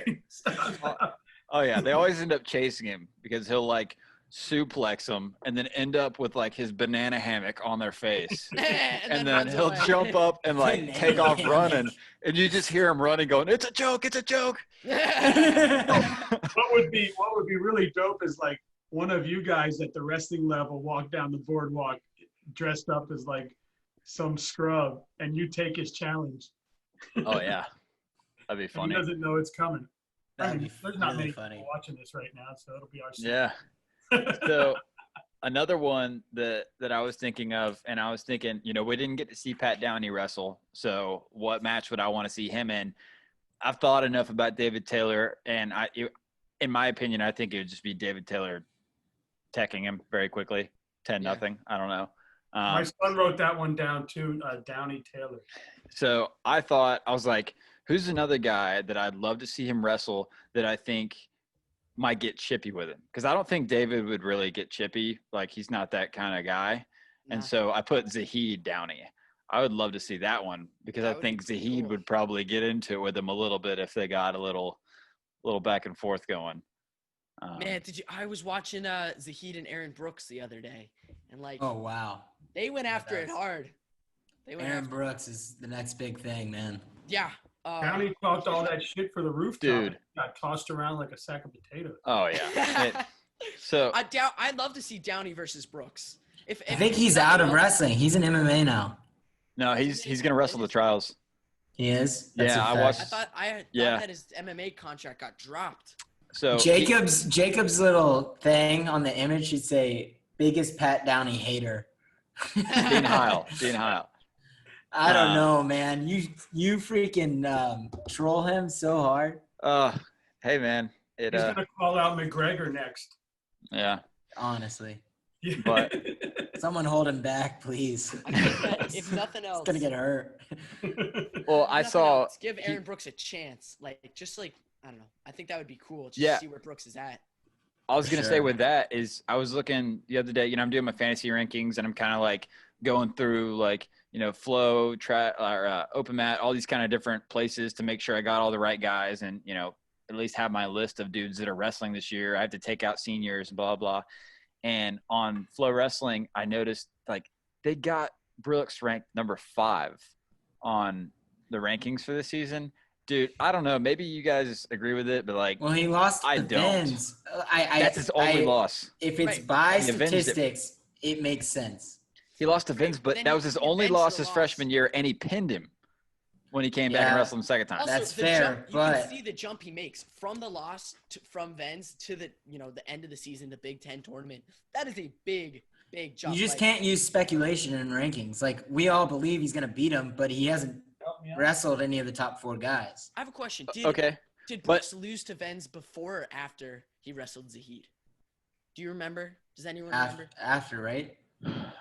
wait! Stop. Oh yeah, they always end up chasing him because he'll like suplex them and then end up with like his banana hammock on their face. And then runs he'll away. jump up and like Banana take off hammock. running, and you just hear him running, going, "It's a joke! It's a joke!" What would be really dope is like one of you guys at the wrestling level walk down the boardwalk dressed up as like some scrub, and you take his challenge. Oh yeah, that'd be And funny. he doesn't know it's coming. That'd be There's not really many funny. people watching this right now, so it'll be our Yeah. So another one that I was thinking of, and I was thinking, you know, we didn't get to see Pat Downey wrestle, so what match would I want to see him in? I've thought enough about David Taylor, and in my opinion, I think it would just be David Taylor teching him very quickly, 10-0. I don't know. My son wrote that one down too, Downey Taylor. So I was like, who's another guy that I'd love to see him wrestle that I think might get chippy with him? Because I don't think David would really get chippy. Like, he's not that kind of guy. Nah. And so I put Zahid Downey. I would love to see that one because That I would think be pretty Zahid cool. would probably get into it with him a little bit if they got a little back and forth going. Man, I was watching Zahid and Aaron Brooks the other day, and like Oh wow. they went after it does. hard. They went Aaron after Brooks is the next big thing, man. Yeah, Gianni talked all that shit for the rooftop. Dude. Got tossed around like a sack of potatoes. Oh yeah. So I'd love to see Downey versus Brooks. I think he's out of wrestling. He's in MMA now. no, he's gonna wrestle the trials. He is. That's Yeah, a I fact. watched- I thought Yeah. that his MMA contract got dropped. So Jacob's little thing on the image should say biggest Pat Downey hater. Dean Heil. I don't know, man. You freaking troll him so hard. Hey man, He's gonna call out McGregor next. yeah. Honestly, But someone hold him back, please. I think that if nothing else, He's gonna get hurt. well, I nothing saw. else, give Aaron Brooks a chance. I don't know. I think that would be cool. Just Yeah. to see where Brooks is at. I was gonna Sure. say with that is I was looking the other day. I'm doing my fantasy rankings and I'm kind of like going through flow, open mat, all these kind of different places to make sure I got all the right guys and at least have my list of dudes that are wrestling this year. I have to take out seniors, blah blah. And on Flow Wrestling, I noticed they got Brooks ranked number 5 on the rankings for the season. Dude, I don't know. Maybe you guys agree with it, but Well, he lost I the don't. Vins. that's his only loss. If it's Right. by He avenged it. statistics, it makes sense. He lost to Vince, Right, but then that was his he only avenged loss the his loss. freshman year, and he pinned him when he came back and Yeah. wrestled him the second time. Also, That's the fair, jump, you but- can see the jump he makes from the loss from Vens to the the end of the season, the Big Ten tournament. That is a big jump. You just can't use speculation in rankings. We all believe he's gonna beat him, but he hasn't wrestled any of the top 4 guys. I have a question. Okay. Did but- Brooks lose to Vens before or after he wrestled Zahid? Do you remember? Does anyone After, remember? after, right?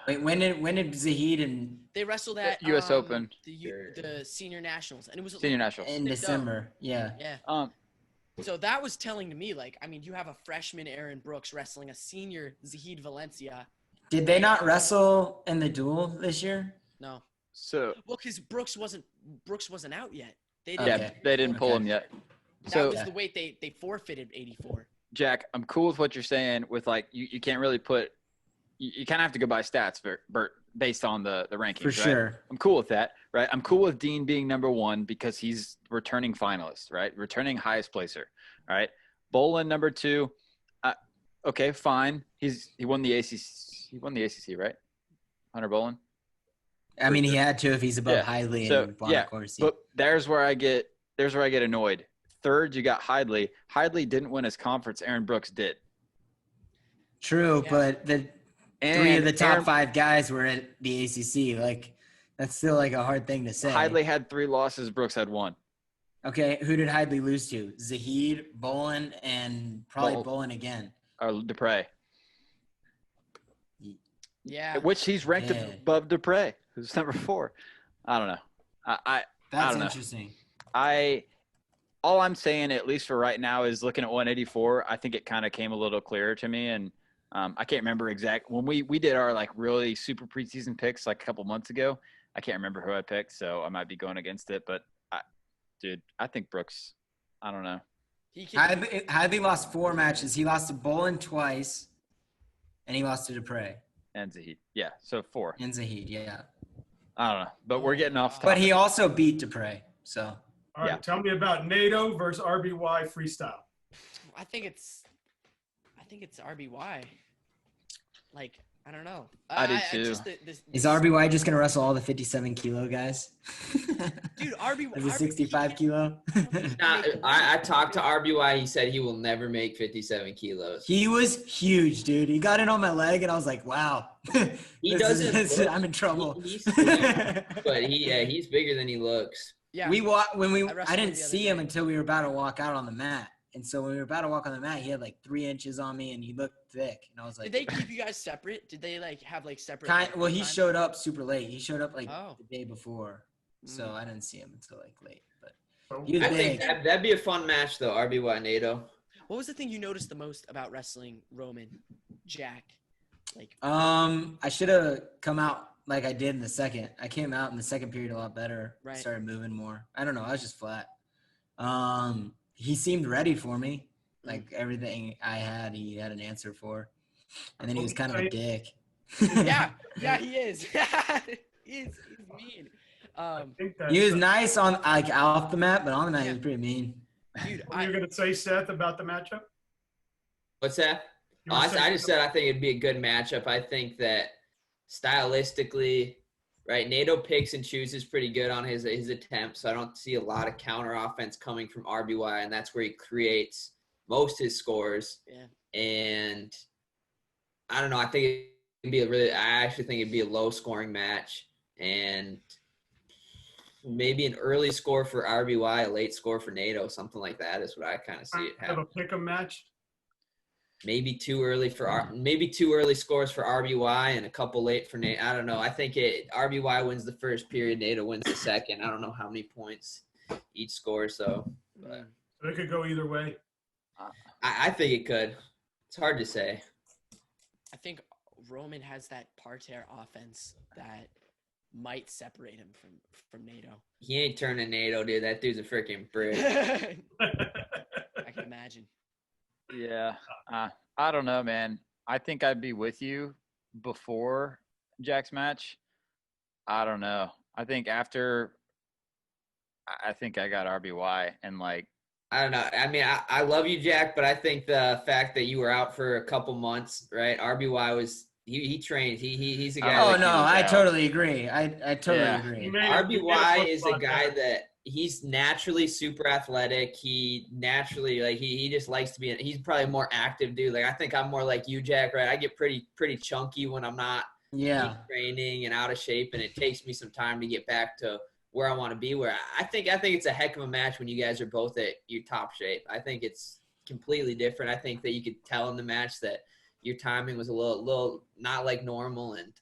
Wait, when did Zahid and They wrestled at US Open. the senior nationals, and it was Senior Nationals. in Nick December? Yeah. Yeah. So that was telling to me, you have a freshman Aaron Brooks wrestling a senior Zahid Valencia. Did they not wrestle in the duel this year? No. So Well, because Brooks wasn't out yet. They Okay. didn't. yeah, they didn't pull him yet. That So was the weight they forfeited 84. Jack, I'm cool with what you're saying. With you can't really put. You kind of have to go by stats, Bert, based on the rankings. For right? sure. I'm cool with that, right? I'm cool with Dean being number 1 because he's returning finalist, right? Returning highest placer, all right? Bolin number 2, okay, fine. He won the ACC. He won the ACC, right? Hunter Bolin. I mean, he had to if he's above Yeah. Hidley So and yeah, Bonaccorsi. but there's where I get annoyed. 3rd, you got Hidley. Hidley didn't win his conference. Aaron Brooks did. True, Yeah. but the 3 of the top 5 guys were at the ACC. That's still a hard thing to say. Hidley had 3 losses. Brooks had 1. Okay, who did Hidley lose to? Zahid, Bolin, and probably Bol- Bolin again. Or Dupre, Yeah. which he's ranked Yeah. above Dupre, who's number 4. I don't know. I That's don't know. interesting. All I'm saying, at least for right now, is looking at 184. I think it kind of came a little clearer to me, and I can't remember when we did our really super preseason picks a couple months ago. I can't remember who I picked, so I might be going against it. But I think Brooks. I don't know. Hidley lost 4 matches. He lost to Bolin twice, and he lost to Dupre And Zahid. Yeah, so 4. and Zahid. Yeah, I don't know, but we're getting off topic. but he also beat Dupre. So All right, Yeah. tell me about Nato versus Rby Freestyle. I think it's RBY. I don't know. I do too. is RBY just gonna wrestle all the 57 kilo guys? Dude, RBY As a 65 kilo. I talked to RBY. He said he will never make 57 kilos. He was huge, dude. He got it on my leg, and I was like, "Wow, He doesn't look- I'm in trouble." He's slim, but he's bigger than he looks. Yeah. I wrestled didn't him the other see him day. until we were about to walk out on the mat, and so when we were about to walk on the mat, he had 3 inches on me, and he looked thick, and I was like, Did they keep you guys separate? Did they have separate? Well, he time? showed up super late. He showed up Oh. the day before, so Mm. I didn't see him until late. But So, he was I think big. that'd be a fun match though. RBY Nato. What was the thing you noticed the most about wrestling Roman, Jack? I should have come out like I did in the second. I came out in the second period a lot better. Right. Started moving more. I don't know. I was just flat. He seemed ready for me. Everything I had, he had an answer for. And then he was kind of a dick. Yeah, he is. He's mean. I think that's, He was nice on like off the mat, but on the mat he Yeah. was pretty mean. Dude, what were you going to say, Seth, about the matchup? What's that? You Oh, were I saying just said I think it'd be a good matchup. I think that stylistically, right, Nato picks and chooses pretty good on his attempts. So I don't see a lot of counter offense coming from RBY, and that's where he creates most his scores. Yeah. And I don't know. I actually think it'd be a low scoring match, and maybe an early score for RBY, a late score for Nato, something like that is what I kind of see it have happen. a pick 'em match. Maybe too early scores for RBY and a couple late for Nate. I don't know. I think RBY wins the first period, Nato wins the second. I don't know how many points each score, so but So it could go either way. I think it could. It's hard to say. I think Roman has that parterre offense that might separate him from Nato. He ain't turning Nato, dude. That dude's a freaking brick. I can imagine. Yeah. I don't know, man. I think I'd be with you before Jack's match. I don't know. I think after, I think I got RBY and like. I don't know. I mean, I love you, Jack, but I think the fact that you were out for a couple months, right? RBY was he trained. He's a guy. Oh that no, can- I totally agree. I totally Yeah. agree. RBY is a guy that he's naturally super athletic. He naturally he just likes to be. He's probably a more active dude. Like I think I'm more like you, Jack. Right? I get pretty chunky when I'm not Yeah. training and out of shape, and it takes me some time to get back to where I want to be. Where I think it's a heck of a match when you guys are both at your top shape. I think it's completely different. I think that you could tell in the match that your timing was a little not like normal, and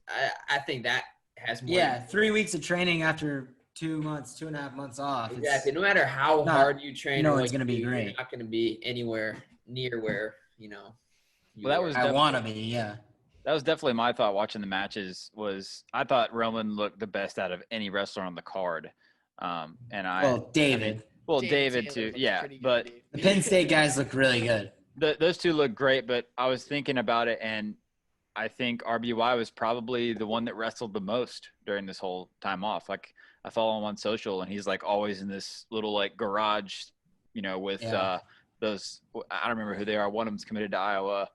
I think that has more. Yeah, 3 weeks of training after 2.5 months off. Exactly. No matter how hard you train, it's or what going to be you do, great. You're not going to be anywhere near where you Well, that was I want to be, yeah. That was definitely my thought watching the matches. I thought Roman looked the best out of any wrestler on the card, David. David Taylor too, looks yeah. pretty good, But dude. The Penn State guys look really good. those two look great. But I was thinking about it, and I think RBY was probably the one that wrestled the most during this whole time off. Like I follow him on social, and he's like always in this little like garage, with those. I don't remember who they are. One of them's committed to Iowa.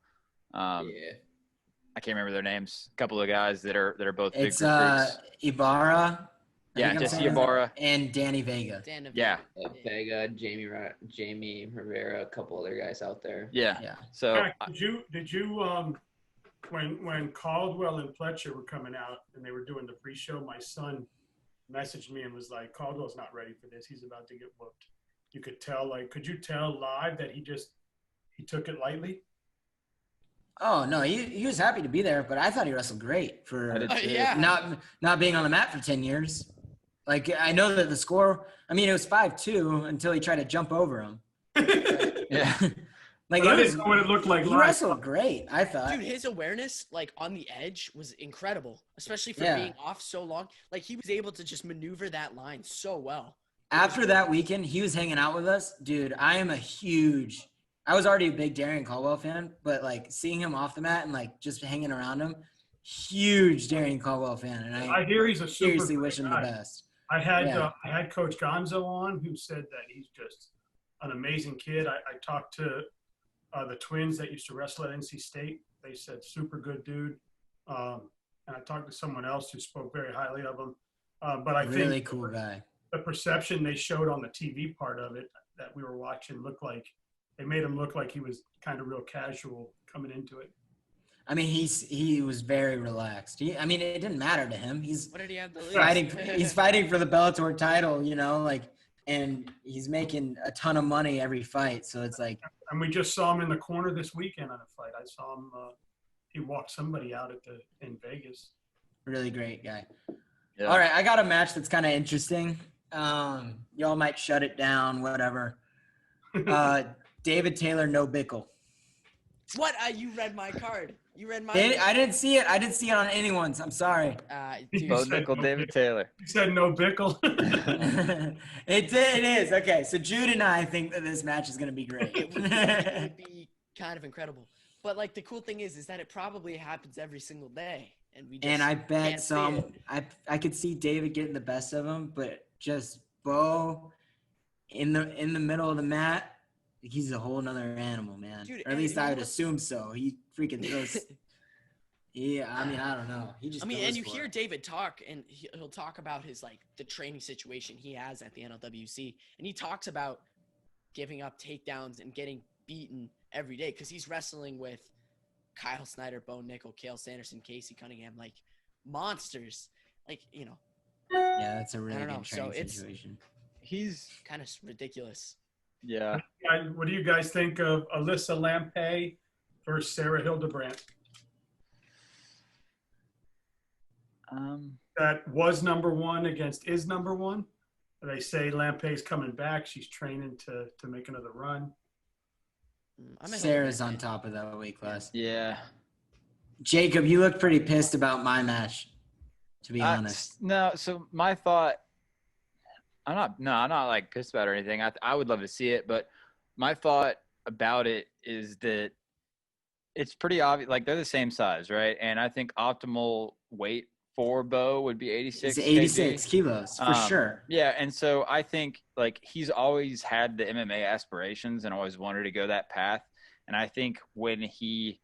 I can't remember their names. A couple of guys that are both big recruits. Ibarra. Yeah, Jesse Ibarra and Danny Vega. Yeah. Vega, Jamie Rivera, a couple other guys out there. Yeah. Yeah. So Jack, did you when Caldwell and Pletcher were coming out and they were doing the pre-show, my son messaged me and was like, Caldwell's not ready for this. He's about to get whooped. You could tell, could you tell live that he took it lightly? Oh no, he was happy to be there, but I thought he wrestled great for not being on the mat for 10 years. Like I know that the score, I mean, it was 5-2 until he tried to jump over him. yeah. I didn't know what it looked like. He wrestled great, I thought. Dude, his awareness, on the edge, was incredible, especially for being off so long. Like, he was able to just maneuver that line so well. After that weekend, he was hanging out with us. Dude, I was already a big Darian Caldwell fan, but, seeing him off the mat and, just hanging around him, huge Darian Caldwell fan. And I hear he's a super seriously wish him the best. I had Coach Gonzo on who said that he's just an amazing kid. I talked to the twins that used to wrestle at NC State. They said super good dude. And I talked to someone else who spoke very highly of him. But I think really cool guy. The perception they showed on the TV part of it that we were watching they made him look like he was kind of real casual coming into it. I mean, he was very relaxed. It didn't matter to him. What did he have to lose? He's fighting for the Bellator title, and he's making a ton of money every fight. So it's like. And we just saw him in the corner this weekend on a fight. I saw him. He walked somebody out in Vegas. Really great guy. Yeah. All right, I got a match that's kind of interesting. Y'all might shut it down, whatever. David Taylor, no Bickle. What? You read my card. You read my. I didn't see it. I didn't see it on anyone's. I'm sorry. Dude, Bo Nickel, David Taylor. He said no Bickle. It is. Okay, so Jude and I think that this match is going to be great. it would be kind of incredible. But the cool thing is that it probably happens every single day. and we just And I bet can't see it. I could see David getting the best of him, but just Bo in the middle of the mat, he's a whole nother animal, man. Dude, Or at least and I you would know- assume so. He freaking throws. Yeah, I mean, I don't know. He just. I mean, goes and you for hear it. David talk, and he'll talk about his like the training situation he has at the NLWC, and he talks about giving up takedowns and getting beaten every day because he's wrestling with Kyle Snyder, Bo Nickel, Cale Sanderson, Casey Cunningham, like monsters. Like, you know, Yeah, that's a really don't know. good So training it's- situation. He's kind of ridiculous. yeah. What do you guys think of Alyssa Lampe versus Sarah Hildebrandt? That was number one against is number one. They say Lampe's coming back. She's training to make another run. I'm a Sarah's Hildebrand on fan. top of that weight class. Yeah. Jacob, you look pretty pissed about my match. To be honest. No, so my thought, I'm not like pissed about it or anything. I would love to see it, but my thought about it is that it's pretty obvious. Like they're the same size, right? And I think optimal weight for Bo would be 86. It's 86 kg. kilos for sure. Yeah, and so I think like he's always had the MMA aspirations and always wanted to go that path. And I think when he,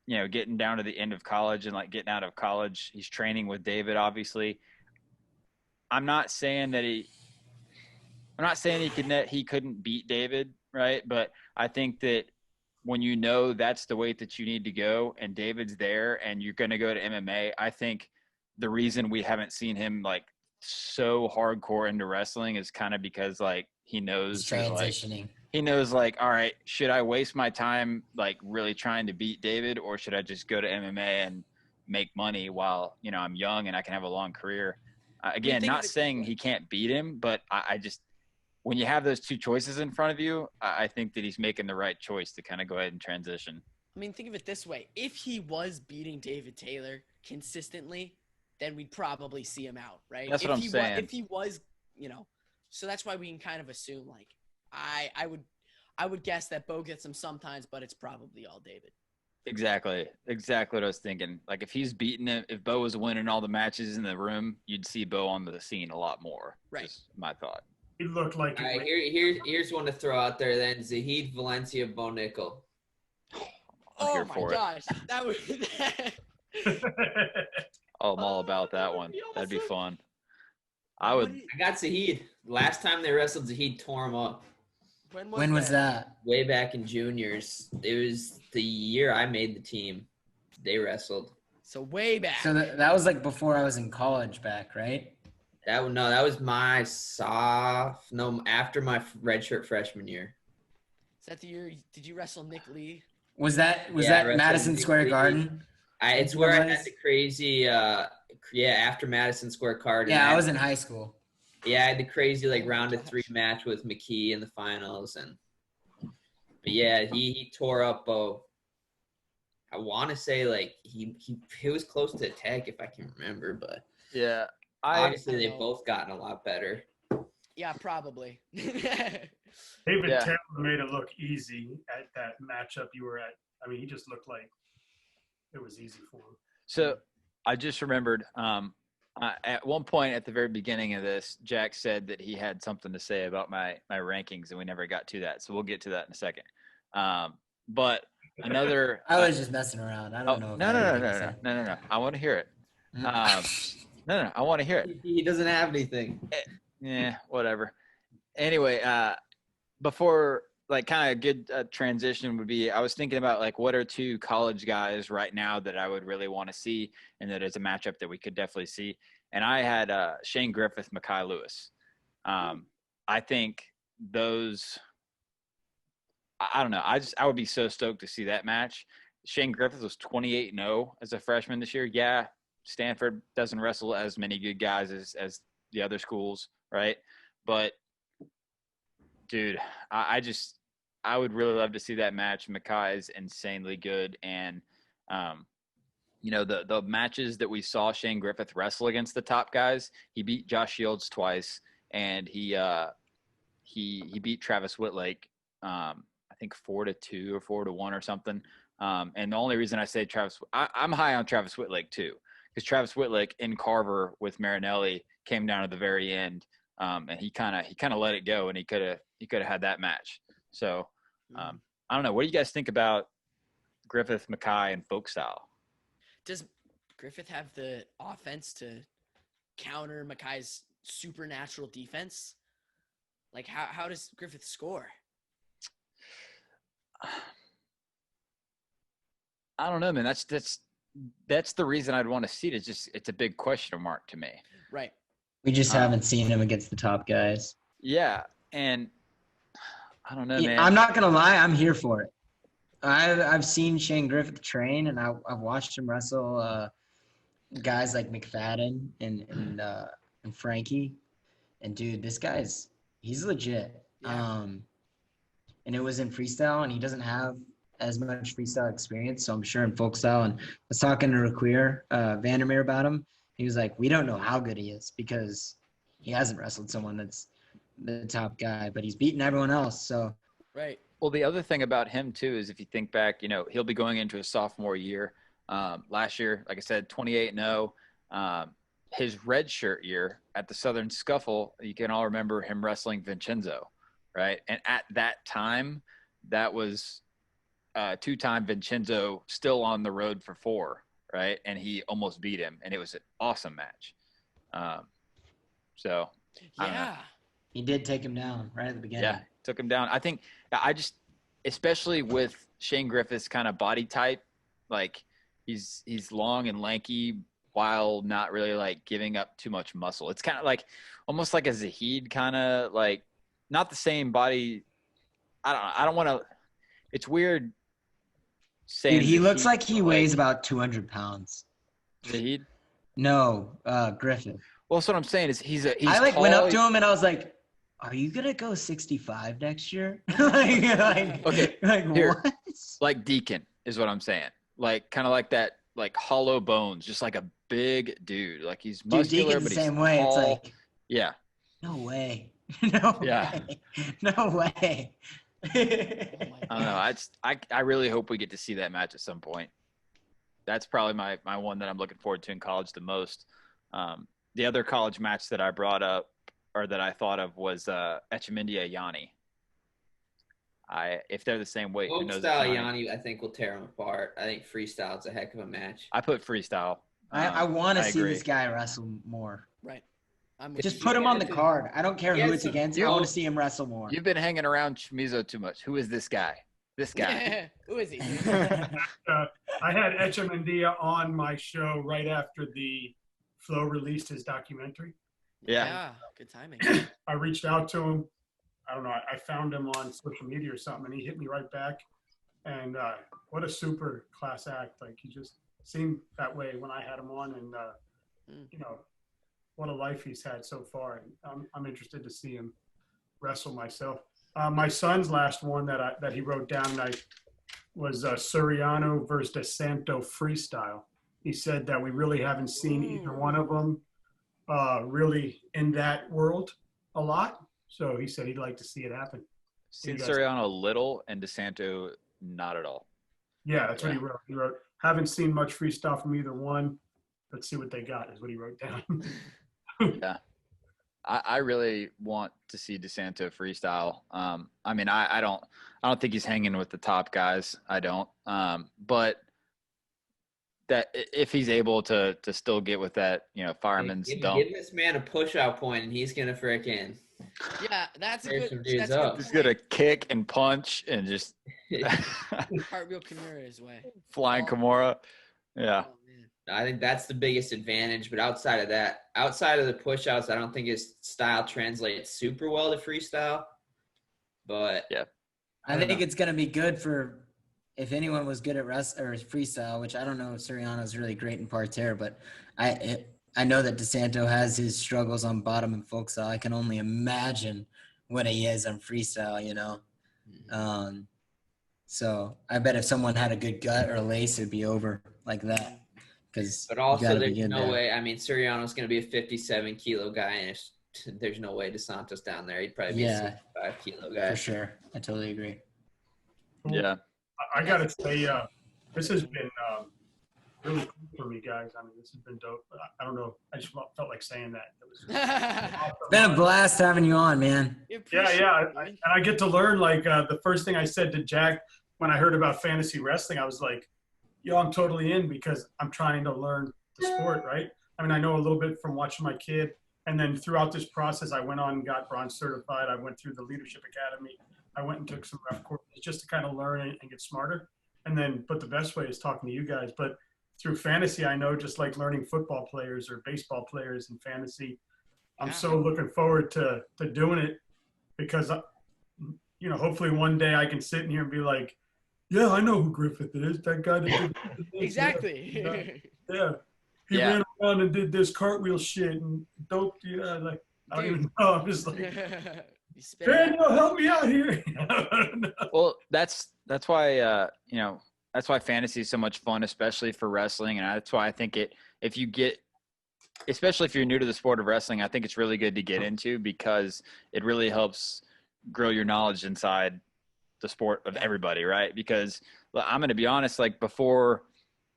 getting down to the end of college and like getting out of college, he's training with David, obviously. I'm not saying he couldn't beat David, right? But I think that when that's the weight that you need to go and David's there and you're going to go to MMA, I think the reason we haven't seen him like so hardcore into wrestling is kind of because like he knows He's transitioning. All right, should I waste my time like really trying to beat David or should I just go to MMA and make money while, I'm young and I can have a long career? Again, not saying he can't beat him, but I just, when you have those two choices in front of you, I think that he's making the right choice to kind of go ahead and transition. I mean, think of it this way. If he was beating David Taylor consistently, then we'd probably see him out, right? That's what I'm saying. If he was, so that's why we can kind of assume, like, I would guess that Bo gets him sometimes, but it's probably all David. Exactly what I was thinking. Like if he's beating him, if Bo was winning all the matches in the room, you'd see Bo on the scene a lot more. Right. Just my thought. He looked like. All right, here's one to throw out there then. Zahid Valencia, Bo Nickel. I'm here my for it. gosh, that would. Oh, I'm all about that one. That'd be fun. I would. I got Zahid. Last time they wrestled, Zahid tore him up. When was that? Way back in juniors. It was the year I made the team. They wrestled. So way back. So that was like before I was in college back, right? That was my after my redshirt freshman year. Is that the year? Did you wrestle Nick Lee? Was that I Madison wrestled Square Nick Lee. Garden? It's where I had the crazy after Madison Square Garden. Yeah, I was in high school. Yeah, I had the crazy like round of 3 match with McKee in the finals, but yeah, he tore up Bo. I want to say like he was close to a tag if I can remember, but Yeah. obviously they've both gotten a lot better. Yeah, probably. David Taylor made it look easy at that matchup you were at. I mean, he just looked like it was easy for him. So I just remembered at one point at the very beginning of this, Jack said that he had something to say about my rankings, and we never got to that. So we'll get to that in a second. But another. I was just messing around. I don't know. No. I want to hear it. No. I want to hear it. He doesn't have anything. Yeah, whatever. Anyway, before like kind of good transition would be, I was thinking about like what are 2 college guys right now that I would really want to see, and that is a matchup that we could definitely see. And I had Shane Griffith, Mekhi Lewis. I think those. I don't know. I would be so stoked to see that match. Shane Griffith was 28-0 as a freshman this year. Yeah, Stanford doesn't wrestle as many good guys as the other schools, right? But dude, I would really love to see that match. Mekhi is insanely good, and the matches that we saw Shane Griffith wrestle against the top guys, he beat Josh Shields twice, and he beat Travis Whitlake. I think 4-2 or 4-1 or something. And the only reason I say I'm high on Travis Whitlick too, because Travis Whitlick in Carver with Marinelli came down to the very end, and he kind of let it go, and he could have had that match. So I don't know. What do you guys think about Griffith, Mackay, and folk style? Does Griffith have the offense to counter Mackay's supernatural defense? Like, how does Griffith score? I don't know, man. That's the reason I'd want to see it. It's a big question mark to me. Right. We just haven't seen him against the top guys. Yeah, and I don't know, man. I'm not gonna lie, I'm here for it. I've seen Shane Griffith train, and I've watched him wrestle guys like McFadden and Frankie. And dude, this he's legit. Yeah. And it was in freestyle, and he doesn't have as much freestyle experience, so I'm sure in folk style. And I was talking to Raquir Vandermeer about him. He was like, we don't know how good he is because he hasn't wrestled someone that's the top guy, but he's beaten everyone else. So Right. Well, the other thing about him too is if you think back, he'll be going into his sophomore year. Last year, like I said, 28-0. His red shirt year at the Southern Scuffle, you can all remember him wrestling Vincenzo, right? And at that time, that was two-time Vincenzo still on the road for 4, right? And he almost beat him, and it was an awesome match. So I don't know. Yeah. he did take him down right at the beginning. Yeah, took him down. I think especially with Shane Griffith's kind of body type, like he's long and lanky while not really like giving up too much muscle. It's kind of like almost like a Zahid kind of like not the same body. I don't want to. It's weird saying. Dude, he looks Zahid, like he but, weighs about 200 pounds. Zahid. No, Griffith. Well, that's what I'm saying is he's I tall, went up to him and I was like, "Are you gonna go 65 next year?" like, Okay, like here. what? like Deacon is what I'm saying. Like kind of like that, like hollow bones, just like a big dude. Like he's Dude, muscular, Deacon's but the he's same way. It's tall. like, Yeah. no way, no Yeah. way, no way. Oh my I don't know. I really hope we get to see that match at some point. That's probably my one that I'm looking forward to in college the most. The other college match that I brought up or that I thought of was HMA Gianni. If they're the same weight, who Folk knows? style Gianni, I think, will tear him apart. I think freestyle is a heck of a match. I put freestyle. I want to I see agree. this guy wrestle more. Right. I'm with Just you. put him on the card. I don't care Yeah, who it's so- against. I want to see him wrestle more. You've been hanging around Shimizu too much. Who is this guy? This guy. Who is he? I had HMA on my show right after the Flo released his documentary. Yeah. Good timing. I reached out to him. I don't know. I found him on social media or something, and he hit me right back. And what a super class act! Like he just seemed that way when I had him on, and what a life he's had so far. And I'm interested to see him wrestle myself. My son's last one that he wrote down was Suriano versus Santo Freestyle. He said that we really haven't seen either one of them really in that world a lot. So he said he'd like to see it happen. Seen Suriano a little and DeSanto not at all. Yeah, that's what he wrote. He wrote, haven't seen much freestyle from either one. Let's see what they got is what he wrote down. Yeah. I really want to see DeSanto freestyle. I mean, I don't think he's hanging with the top guys. I don't. But that if he's able to still get with that, fireman's dump. Give this man a push-out point, and he's gonna frickin' Yeah, that's a Tear good. some dudes That's a up. good He's gonna kick and punch and just Cartwheel Kimura his way. flying Kimura. Yeah. Oh, man. I think that's the biggest advantage. But outside of that, outside of the push-outs, I don't think his style translates super well to freestyle. But Yeah. I think it's gonna be good for if anyone was good at freestyle, which I don't know if Suriano's really great in parterre, but I know that DeSanto has his struggles on bottom and folk style. I can only imagine what he is on freestyle, So I bet if someone had a good gut or a lace, it'd be over like that. But also, there's no way. I mean, Suriano's going to be a 57-kilo guy, and there's no way DeSanto's down there. He'd probably be a 65-kilo guy. For sure. I totally agree. Cool. Yeah. I gotta say, this has been really cool for me, guys. I mean, this has been dope. I don't know. I just felt like saying that. It was awesome. It's been a blast having you on, man. Yeah. And I get to learn. Like the first thing I said to Jack when I heard about fantasy wrestling, I was like, "Yo, I'm totally in because I'm trying to learn the sport, right?" I mean, I know a little bit from watching my kid, and then throughout this process, I went on and got bronze certified. I went through the Leadership Academy. I went and took some ref courses just to kind of learn and get smarter. And then, but the best way is talking to you guys. But through fantasy, I know just like learning football players or baseball players in fantasy, I'm so looking forward to doing it because, hopefully one day I can sit in here and be like, yeah, I know who Griffith is. That guy that did this. Exactly. Yeah. He ran around and did this cartwheel shit and dope. Yeah, like, I don't even know. I'm just like, Daniel, help me out here. Well, that's why that's why fantasy is so much fun, especially for wrestling, and that's why I think especially if you're new to the sport of wrestling, I think it's really good to get into because it really helps grow your knowledge inside the sport of everybody, right? Because I'm going to be honest, like before,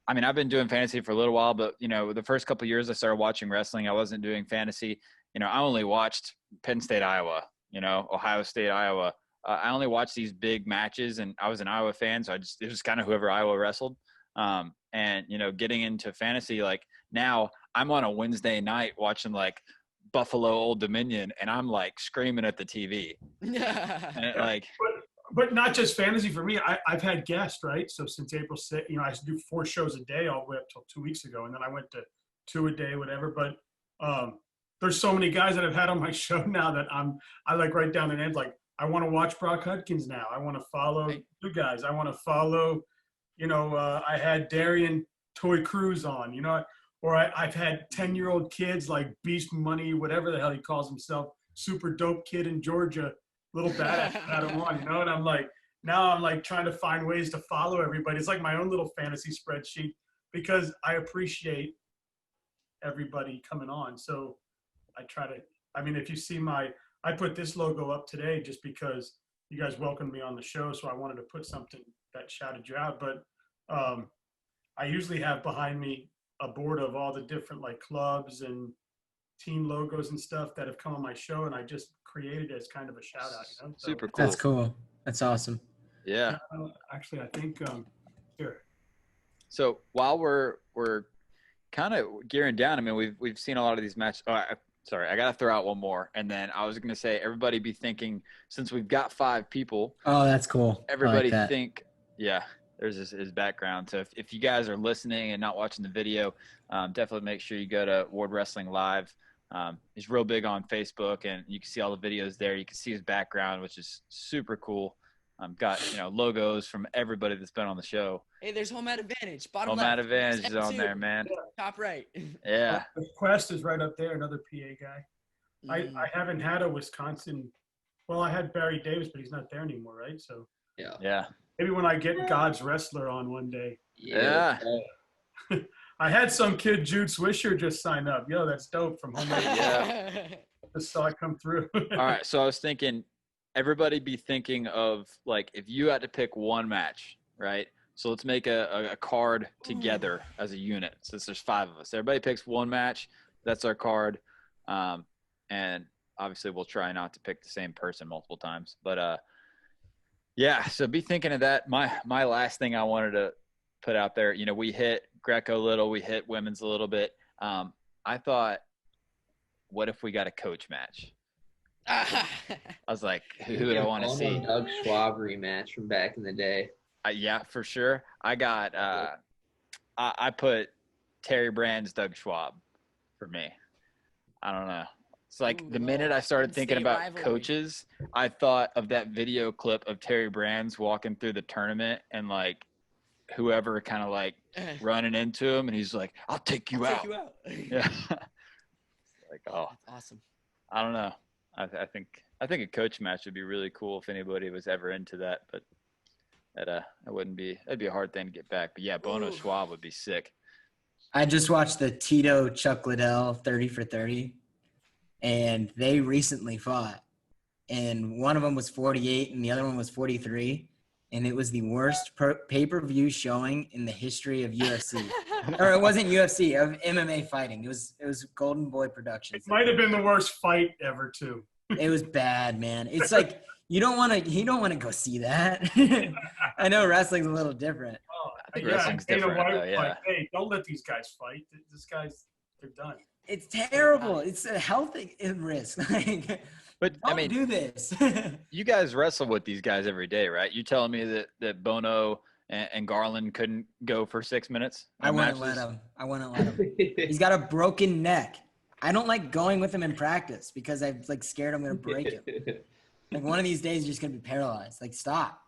I mean, I've been doing fantasy for a little while, but the first couple of years I started watching wrestling, I wasn't doing fantasy. I only watched Penn State, Iowa, Ohio State, Iowa. I only watched these big matches, and I was an Iowa fan, so it was kind of whoever Iowa wrestled. And getting into fantasy, like now I'm on a Wednesday night watching like Buffalo Old Dominion, and I'm like screaming at the TV. And But not just fantasy for me. I've had guests, right? So since April 6th, I used to do 4 shows a day all the way up till 2 weeks ago, and then I went to 2 a day, whatever. But there's so many guys that I've had on my show now that I like write down their names. Like I want to watch Brock Hudkins now. I want to follow you guys. I want to follow. I had Darian Toy Cruz on. Or I've had 10-year-old kids like Beast Money, whatever the hell he calls himself, super dope kid in Georgia. Little badass Adam on, and I'm like, now I'm like trying to find ways to follow everybody. It's like my own little fantasy spreadsheet because I appreciate everybody coming on. So if you see I put this logo up today just because you guys welcomed me on the show. So I wanted to put something that shouted you out. But I usually have behind me a board of all the different like clubs and team logos and stuff that have come on my show, and I just created it as kind of a shout out. So, super cool. That's cool. That's awesome. Yeah. Actually, I think here. So while we're kind of gearing down, I mean, we've seen a lot of these matches. Sorry, I got to throw out one more, and then I was going to say everybody be thinking since we've got 5 people. Oh, that's cool. Everybody I like think, there's his background. So if you guys are listening and not watching the video, definitely make sure you go to Ward Wrestling Live. He's real big on Facebook, and you can see all the videos there. You can see his background, which is super cool. Got logos from everybody that's been on the show. Hey, there's Home Ad Advantage. Bottom Home left. Ad Advantage is on there, man. Top right. Yeah. Quest is right up there. Another PA guy. I haven't had a Wisconsin. Well, I had Barry Davis, but he's not there anymore, right? So Yeah. Maybe when I get God's Wrestler on one day. Yeah. I had some kid, Jude Swisher, just sign up. Yo, that's dope from home. Yeah. Just saw it come through. All right. So I was thinking, everybody be thinking of like if you had to pick one match, right? So let's make a card together as a unit. Since there's 5 of us, everybody picks one match. That's our card. And obviously we'll try not to pick the same person multiple times. But so be thinking of that. My last thing I wanted to put out there, we hit Greco a little, we hit women's a little bit. I thought, what if we got a coach match? I was like, who would I want to see? Doug Schwab rematch from back in the day. Yeah, for sure. I got I put Terry Brand's Doug Schwab for me. I don't know. It's like the minute I started thinking about coaches, I thought of that video clip of Terry Brands walking through the tournament and like whoever kind of like running into him, and he's like, "I'll take you out." Yeah. Like, oh, that's awesome. I don't know. I think a coach match would be really cool if anybody was ever into that, but that wouldn't be. That'd be a hard thing to get back. But yeah, Bono Schwab would be sick. I just watched the Tito Chuck Liddell 30 for 30, and they recently fought, and one of them was 48 and the other one was 43, and it was the worst pay-per-view showing in the history of UFC. Or it wasn't UFC, of MMA fighting. It was Golden Boy Productions. It might have been the worst fight ever too. It was bad, man. It's like you don't want to go see that. I know wrestling's a little different. Oh, think yeah, wrestling's Dana different, White though, was yeah. like, hey, don't let these guys fight. They're done. It's terrible. It's a health risk. Like, But I don't mean, do this. you guys wrestle with these guys every day, right? You telling me that Bono and Garland couldn't go for 6 minutes? I wouldn't let him. He's got a broken neck. I don't like going with him in practice because I'm like scared I'm gonna break him. Like one of these days, you're just gonna be paralyzed. Like stop.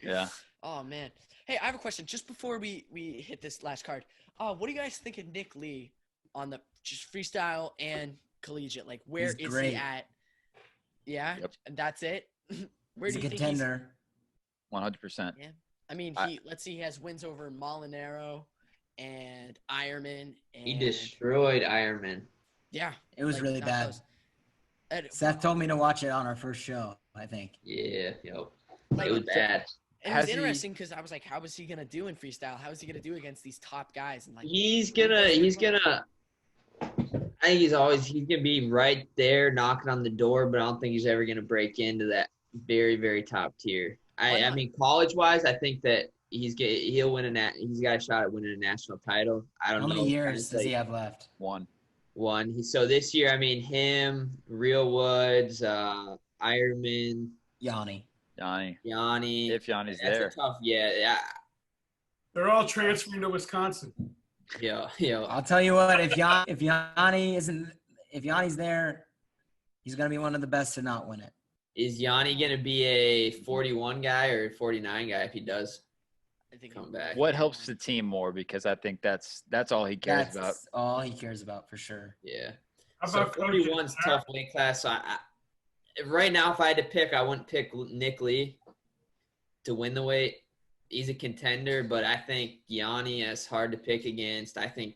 Yeah. Oh man. Hey, I have a question. Just before we hit this last card, what do you guys think of Nick Lee on the just freestyle and collegiate? Like, where He's is great. he at? Yeah, Yep. and that's it. Where He's do a you think contender. 100%. Yeah. I mean, let's see, he has wins over Molinaro and Ironman. And, He destroyed Ironman. Yeah, It was like, really not bad. close. And, Seth told me to watch it on our first show, I think. Yeah, yep. like, It was bad. and it Has was he- interesting because I was like, how is he gonna do in freestyle? How is he gonna do against these top guys? And like, He's gonna I think he's gonna be right there knocking on the door, but I don't think he's ever gonna break into that very, very top tier. Why I not? mean, college wise, I think that he's got a shot at winning a national title. I don't How know. many years It's does he like have left? One. So this year, I mean, him, Real Woods, Ironman, Yanni. Yanni. Yanni. If Yanni's That's there. a tough. Yeah. They're all transferring to Wisconsin. Yeah. I'll tell you what, if Yanni's there, he's gonna be one of the best to not win it. Is Gianni gonna be a 41 guy or a 49 guy if he does I think come back? What helps the team more? Because I think that's all he cares That's about. all he cares about for sure. Yeah. How So about 41's tough weight class. So right now, if I had to pick, I wouldn't pick Nick Lee to win the weight. He's a contender, but I think Gianni is hard to pick against. I think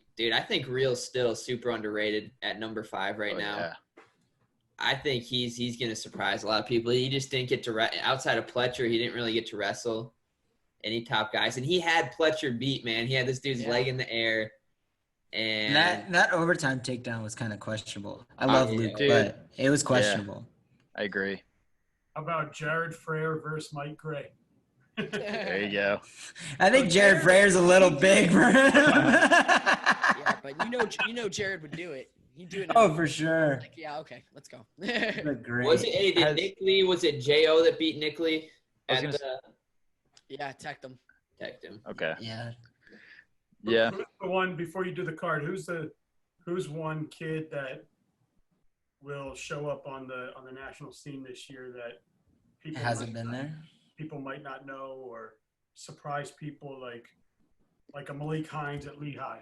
Real's still super underrated at number 5 right Oh, now. yeah. I think he's going to surprise a lot of people. He just didn't get to outside of Pletcher, he didn't really get to wrestle any top guys. And he had Pletcher beat, man. He had this dude's leg in the air. And That overtime takedown was kind of questionable. I love yeah, Luke, dude. but it was questionable. I agree. How about Jared Frayer versus Mike Gray? There you go. I think Jared Freyer's a little big for him. Yeah, but you know Jared would do it. He'd do it. Oh, for sure. Like, yeah, okay, let's go. But great. was it J.O. that beat Nick Lee? I was At gonna the Yeah, tech them. Tech him. Okay. Yeah. Yeah. Who's the one before you do the card? Who's one kid that will show up on the national scene this year that people Hasn't been there. people might not know or surprise people like a Malik Hines at Lehigh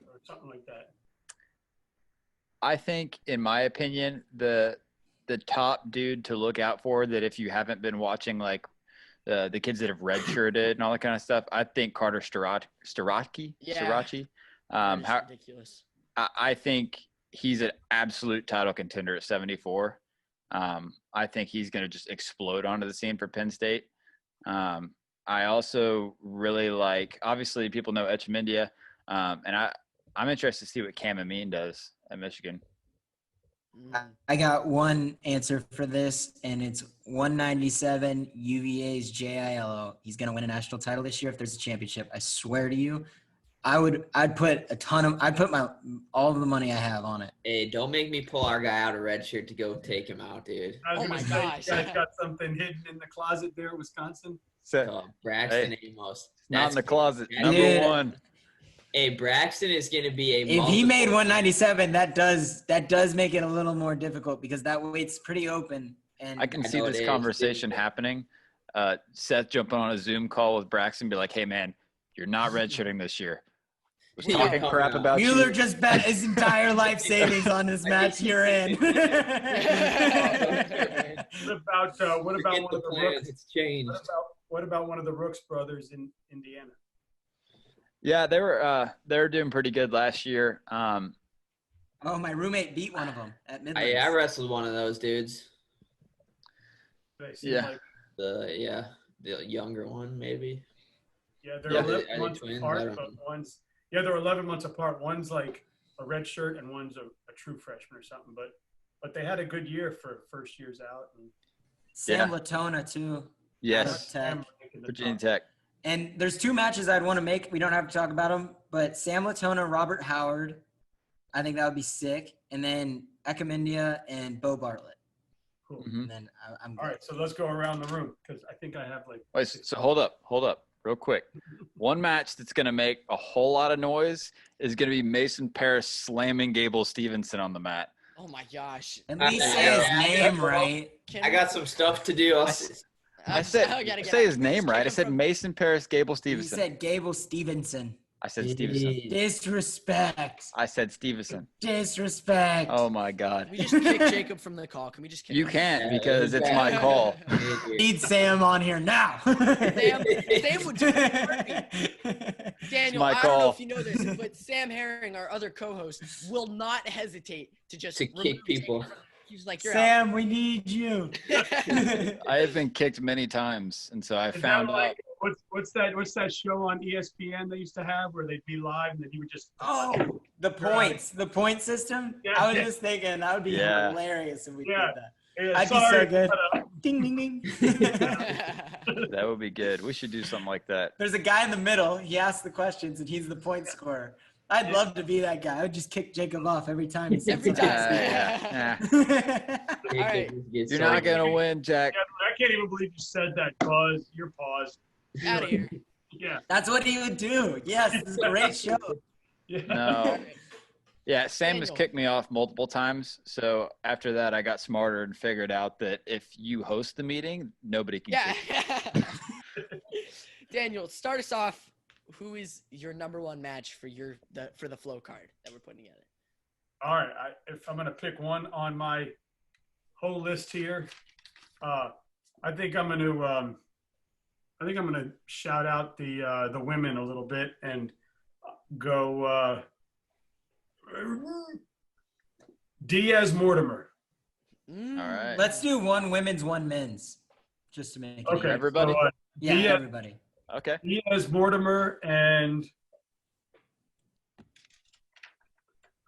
or something like that? I think, in my opinion, the top dude to look out for, that if you haven't been watching like the kids that have redshirted and all that kind of stuff, I think Carter Starocki. Yeah. Starocci. That is ridiculous. I think he's an absolute title contender at 74. I think he's going to just explode onto the scene for Penn State. I also really like, obviously people know Etchemindia, and I'm interested to see what Cam Amin does at Michigan. I got one answer for this, and it's 197 UVA's JILO. He's going to win a national title this year if there's a championship. I swear to you, I'd put all of the money I have on it. Hey, don't make me pull our guy out of red shirt to go take him out, dude. I was Oh gonna my say, gosh. You guys got something hidden in the closet there at Wisconsin? So, Oh, Braxton Amos. not in the closet. Dude. Number one. Hey, Braxton is going to be a If he made multiple- 197, that does make it a little more difficult because that weight's pretty open. And I can I see know this it is, conversation dude. happening. Seth jumping on a Zoom call with Braxton, be like, "Hey man, you're not redshirting this year. Was Yeah, talking come crap on. about Mueller you." just bet his entire life savings on this match you're in. What about Forget one the of the plans. Rooks? It's changed. What about one of the Rooks brothers in Indiana? Yeah, they were doing pretty good last year. Oh, my roommate beat one of them at Midlands. I wrestled one of those dudes. They seem Yeah. like The younger one maybe. Yeah, they're Yeah. 11 Are they months twins? I apart, don't but know. they're 11 months apart. One's like a red shirt and one's a true freshman or something. But they had a good year for first years out. And Sam Yeah. Latona too. Yes. Out of Tech. Virginia Tech. And there's 2 matches I'd want to make. We don't have to talk about them, but Sam Latona, Robert Howard. I think that would be sick. And then Ekamindia and Bo Bartlett. Cool. Mhm. And then I'm good. All right, so let's go around the room because I think I have like. Wait, so hold up, real quick. One match that's going to make a whole lot of noise is going to be Mason Paris slamming Gable Stevenson on the mat. Oh my gosh. At least say his name right. Can I got some stuff to do. I said, say his name right. I said Mason Paris Gable You Stevenson. said Gable Stevenson. I said Stevenson. Disrespect. I said Stevenson. Disrespect. Oh my God. Can we just kick Jacob from the call? Can we just kick You him? can't Yeah, because it's my exactly. call. Need Sam on here now. Sam would do it. Daniel, my I don't know call. if you know this, but Sam Herring, our other co-host, will not hesitate to just To kick remove people. Jacob. He's like, you're Sam, we need you. out. I have been kicked many times, and so I Is that found out. like, what's that show on ESPN they used to have where they'd be live and then you would just Oh, the point system. Yeah, I was yeah. just thinking that would be Yeah. hilarious if we Yeah. did that. Yeah, I'd be so sorry, good. but, Ding ding ding. That would be good. We should do something like that. There's a guy in the middle. He asks the questions and he's the point scorer. I'd love to be that guy. I would just kick Jacob off every time he says Every Yeah. All right. You're not gonna win, Jack. yeah, I can't even believe you said that. Pause. Your pause. Out of here. Yeah. That's what he would do. Yes, this is a great show. Yeah. No. Yeah, Sam has Daniel. kicked me off multiple times. So after that, I got smarter and figured out that if you host the meeting, nobody can Yeah. kick Daniel, start us off. Who is your number one match for the flow card that we're putting together? All right. If I'm gonna pick one on my whole list here, I think I'm gonna shout out the women a little bit and go Diaz Mortimer. All right. Let's do one women's, one men's, just to make it Okay. easy. Everybody? So, Yeah, Diaz- everybody. Okay. Diaz Mortimer and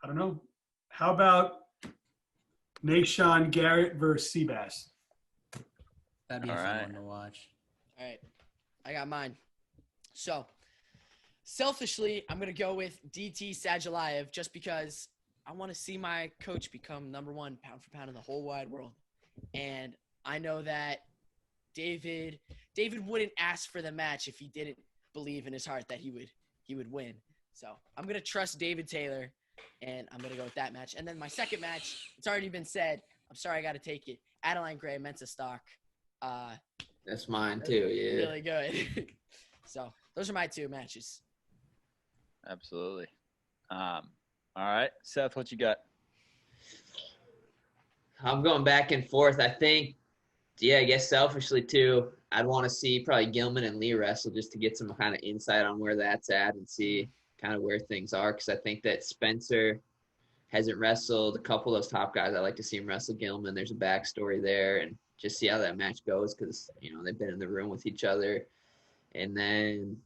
I don't know. How about Nashawn Garrett versus Seabass? That'd be a All fun right. one to watch. All right. I got mine. So, selfishly, I'm going to go with DT Sajalayev just because I want to see my coach become number one pound for pound in the whole wide world. And I know that David wouldn't ask for the match if he didn't believe in his heart that he would win. So, I'm going to trust David Taylor, and I'm going to go with that match. And then my second match, it's already been said. I'm sorry I got to take it. Adeline Gray, Mensa Stock. That's mine too. Yeah. Really good. So those are my two matches. Absolutely. All right, Seth, what you got? I'm going back and forth. I think, I guess selfishly too, I'd want to see probably Gilman and Lee wrestle just to get some kind of insight on where that's at and see kind of where things are. Because I think that Spencer hasn't wrestled a couple of those top guys. I like to see him wrestle Gilman. There's a backstory there and just see how that match goes because, they've been in the room with each other. And then,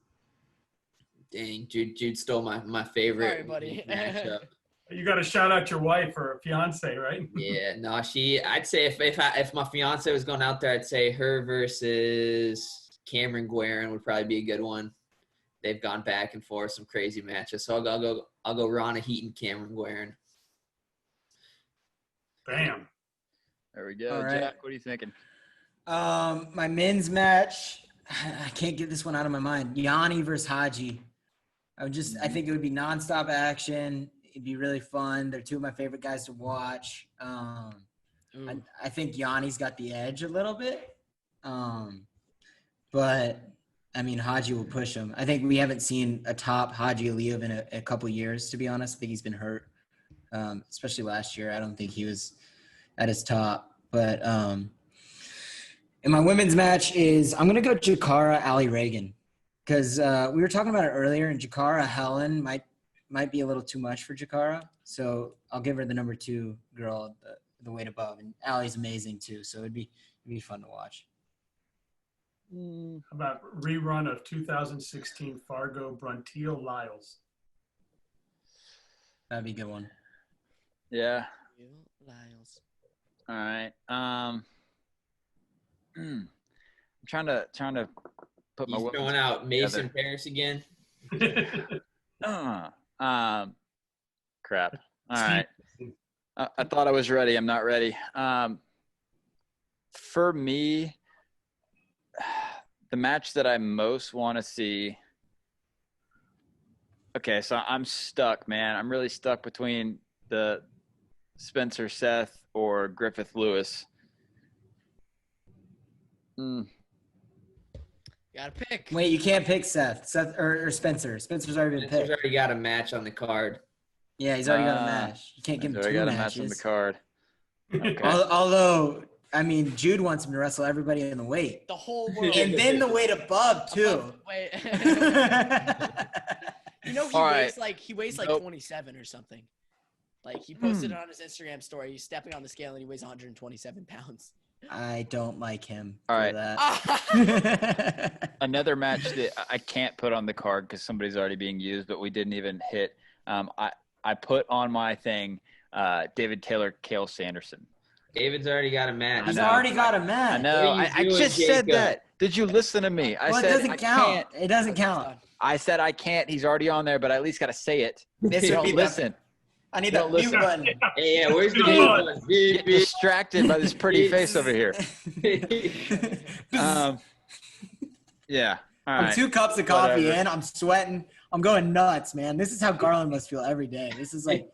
dang, Jude stole my favorite Sorry, buddy. matchup. You got to shout out your wife or fiance, right? Yeah, no, I'd say if my fiance was going out there, I'd say her versus Cameron Guerin would probably be a good one. They've gone back and forth, some crazy matches. So I'll go Rana Heaton, Cameron Guerin. Bam. There we go. All right. Jack, what are you thinking? My men's match, I can't get this one out of my mind. Gianni versus Haji. I think it would be nonstop action. It'd be really fun. They're two of my favorite guys to watch. I think Gianni's got the edge a little bit. But I mean, Haji will push him. I think we haven't seen a top Haji Aliyev in a couple years, to be honest. I think he's been hurt, especially last year. I don't think he was at his top. But and my women's match is I'm going to go Jakara, Ali Reagan. Because we were talking about it earlier, and Jakara Helen might be a little too much for Jakara. So I'll give her the number 2 girl, the weight above. And Ali's amazing, too. So it'd be fun to watch. How about rerun of 2016 Fargo Bruntiel Lyles? That'd be a good one. Yeah. Lyles. All right. I'm trying to put my He's weapons throwing out Mason together. Paris again. Crap. All right. I thought I was ready. I'm not ready. For me, the match that I most want to see. Okay, so I'm stuck, man. I'm really stuck between the Spencer Seth or Griffith Lewis. Gotta pick. Wait, you can't pick Seth or Spencer. Spencer's already been Spencer's picked. already got a match on the card. Yeah, he's already got a match. You can't give him I two got a matches. match on the card. Okay. Although, I mean, Jude wants him to wrestle everybody in the weight. The whole world. And then the weight above, too. Wait. He All weighs right. he weighs like Nope. 27 or something. Like he posted it on his Instagram story. He's stepping on the scale and he weighs 127 pounds. I don't like him All for right. that. Another match that I can't put on the card because somebody's already being used, but we didn't even hit. I put on my thing David Taylor, Cale Sanderson. David's already got a match. He's I know. already got a I match. know. What are you I doing, just said Jacob? that. Did you listen to me? I Well, said it doesn't I count. can't. It doesn't count. I said I can't. He's already on there, but I at least got to say it. This You would don't be listen. I need You the don't mute listen. button. Hey, yeah, where's the Dude. mute button? Get distracted by this pretty face over here. Yeah. All I'm right. 2 cups of coffee Whatever. in. I'm sweating. I'm going nuts, man. This is how Garland must feel every day. This is like,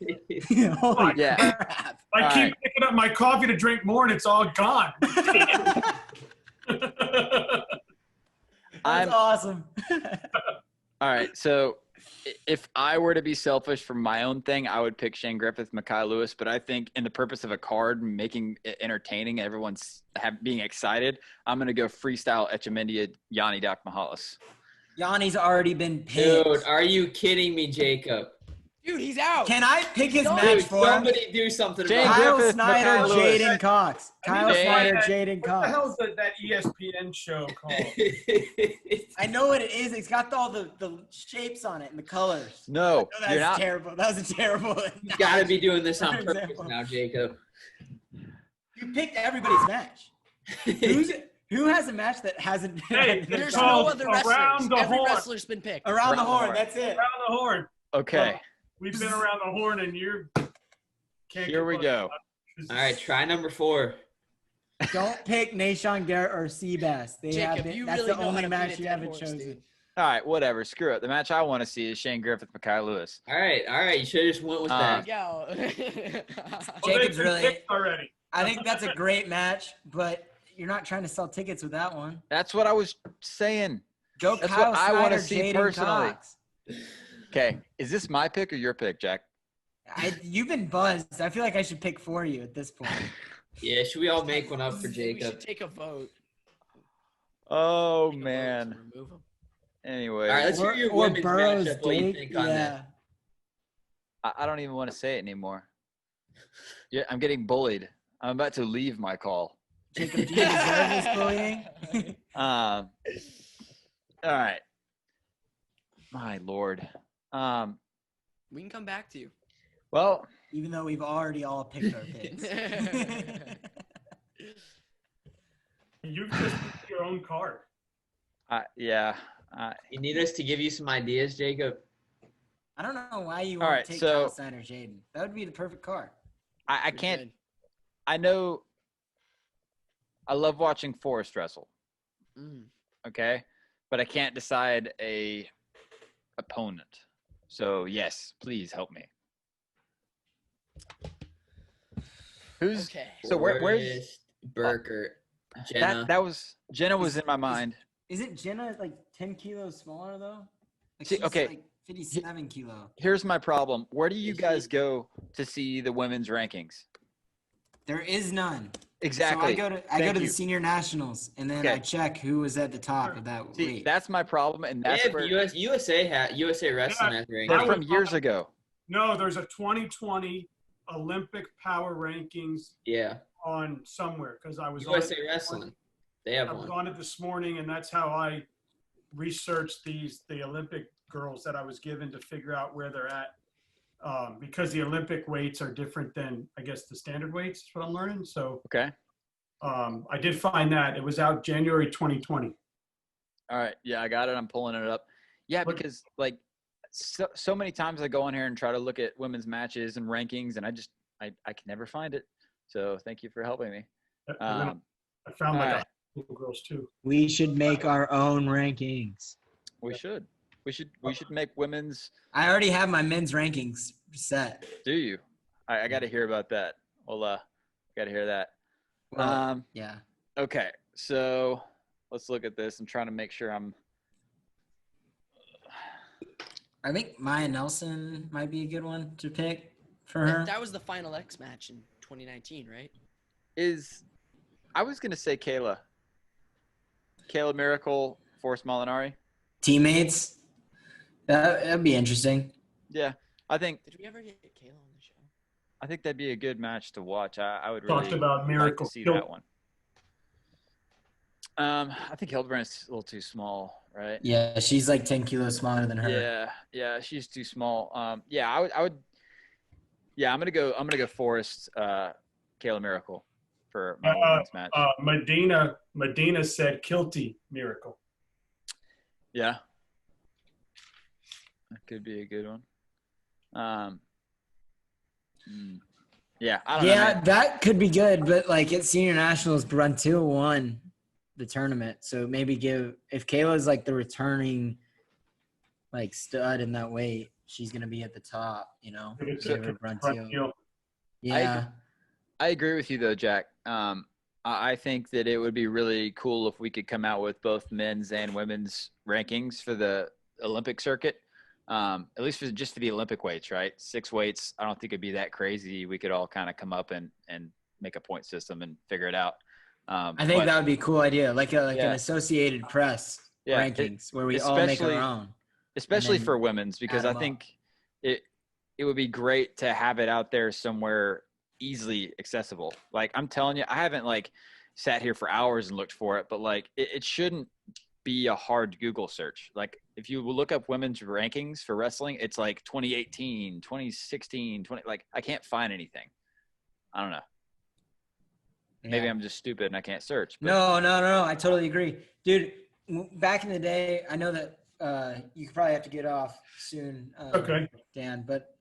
holy Yeah. crap. I All keep right. picking up my coffee to drink more, and it's all gone. That's awesome. All right. So if I were to be selfish for my own thing, I would pick Shane Griffith, Mekhi Lewis. But I think in the purpose of a card, making it entertaining, everyone's being excited, I'm going to go freestyle HMA Gianni Doc Mahalis. Yanni's already been picked. Dude, are you kidding me, Jacob? Dude, he's out. Can I pick his Dude, match Dude, for him? somebody do something Shane about Kyle Griffith, Snyder, Mekhi Lewis. Jaden Cox. Kyle Jay- Snyder, What Jaden the Cox. hell is that ESPN show called? it. I know what it is. It's got all the shapes on it and the colors. No, Oh, that's you're not. terrible. That was a terrible. You gotta be doing this on For purpose example. now, Jacob. You picked everybody's match. Who has a match that hasn't Hey, been There's called no other Around wrestlers. the Every Horn. wrestler's been picked. around the Around the horn? horn. That's it. Around the horn. Okay. We've been around the horn, and you're. Can't Here we get go. close. All right, try number 4. Don't pick Nashon Garrett or Seabass. They Jacob, have been, you that's really the know only how to match beat a you dead haven't horse, chosen. dude. All right, whatever. Screw it. The match I want to see is Shane Griffith, Mekhi Lewis. All right. You should have just went with There that. you go. Well, they've Jacob's been really. picked already. I think that's a great match, but you're not trying to sell tickets with that one. That's what I was saying. Go That's Kyle what I wanna Snyder, see Jaden personally. Cox. Okay. Is this my pick or your pick, Jack? You've been buzzed. I feel like I should pick for you at this point. Yeah, should we all make one up for We Jacob? should take a vote. Oh, Take a vote man. to remove him. Anyway, All right, let's hear your Or women's Burrow's matchup. What do you date. think on that? I don't even want to say it anymore. Yeah, I'm getting bullied. I'm about to leave my call. Jacob, do you deserve this bullying? All right. My Lord. We can come back to you. Well, Even though we've already all picked our picks. You've just picked your own card. yeah. You need us to give you some ideas, Jacob? I don't know why you All won't right, take so- Kyle Snyder Jaden. That would be the perfect card. I You're can't. good. I know. I love watching Forrest wrestle. Mm. Okay, but I can't decide a opponent. So yes, please help me. Who's Okay. so where's Forrest, Burkert, Jenna. Jenna was in my mind. Isn't Jenna like 10 kilos smaller though? Like See, she's okay. like 57 kilo. Here's my problem. Where do you Is guys she- go to see the women's rankings? There is none. Exactly. So I go Thank to you. the senior nationals and then Okay. I check who was at the top of that See, weight. that's my problem, and that's Yeah, where USA Wrestling has they're rankings. I from would- years ago. No, there's a 2020 Olympic Power Rankings Yeah, on somewhere because I was USA on it. Wrestling. They have I was one. on it this morning, and that's how I researched the Olympic girls that I was given to figure out where they're at. Because the Olympic weights are different than, I guess, the standard weights is what I'm learning. So Okay. I did find that. It was out January 2020. All right. Yeah, I got it. I'm pulling it up. Yeah, Look- because like so many times I go on here and try to look at women's matches and rankings, and I can never find it. So thank you for helping me. And then I found all like right. a couple girls too. We should make our own rankings. We should make women's. I already have my men's rankings set. Do you? I got to hear about that. Well, got to hear that. Well, yeah. Okay, so let's look at this. I'm trying to make sure I think Maya Nelson might be a good one to pick for her. That was the final X match in 2019, right? I was gonna say Kayla Miracle, Forrest Molinari. Teammates. That'd be interesting. Yeah, I think Did we ever get Kayla on the show? I think that'd be a good match to watch. I would really Talked about like Miracle. to see that one. I think Hildebrandt's a little too small, right? Yeah, she's like 10 kilos smaller than her. Yeah, she's too small. Yeah, I would. Yeah, I'm gonna go Forrest, Kayla Miracle for my women's match. Medina said Kilty Miracle. Yeah, that could be a good one. Yeah, I don't know. Yeah, Man. that could be good, but like at senior nationals, Bruntil won the tournament, so maybe if Kayla's like the returning like stud in that weight, she's gonna be at the top, you know. Give her Bruntil. Yeah, I agree with you though, Jack. I think that it would be really cool if we could come out with both men's and women's rankings for the Olympic circuit. At least just for the Olympic weights, right? 6 weights. I don't think it'd be that crazy. We could all kind of come up and make a point system and figure it out. I think that would be a cool idea, like an Associated Press rankings where we all make our own. Especially for women's, because I think it would be great to have it out there somewhere easily accessible. Like I'm telling you, I haven't like sat here for hours and looked for it, but like it shouldn't be a hard Google search. Like if you look up women's rankings for wrestling, it's like 2018, 2016, like I can't find anything. I don't know. Maybe I'm just stupid and I can't search. But. No. I totally agree. Dude, back in the day, I know that you probably have to get off soon, Okay. Dan, but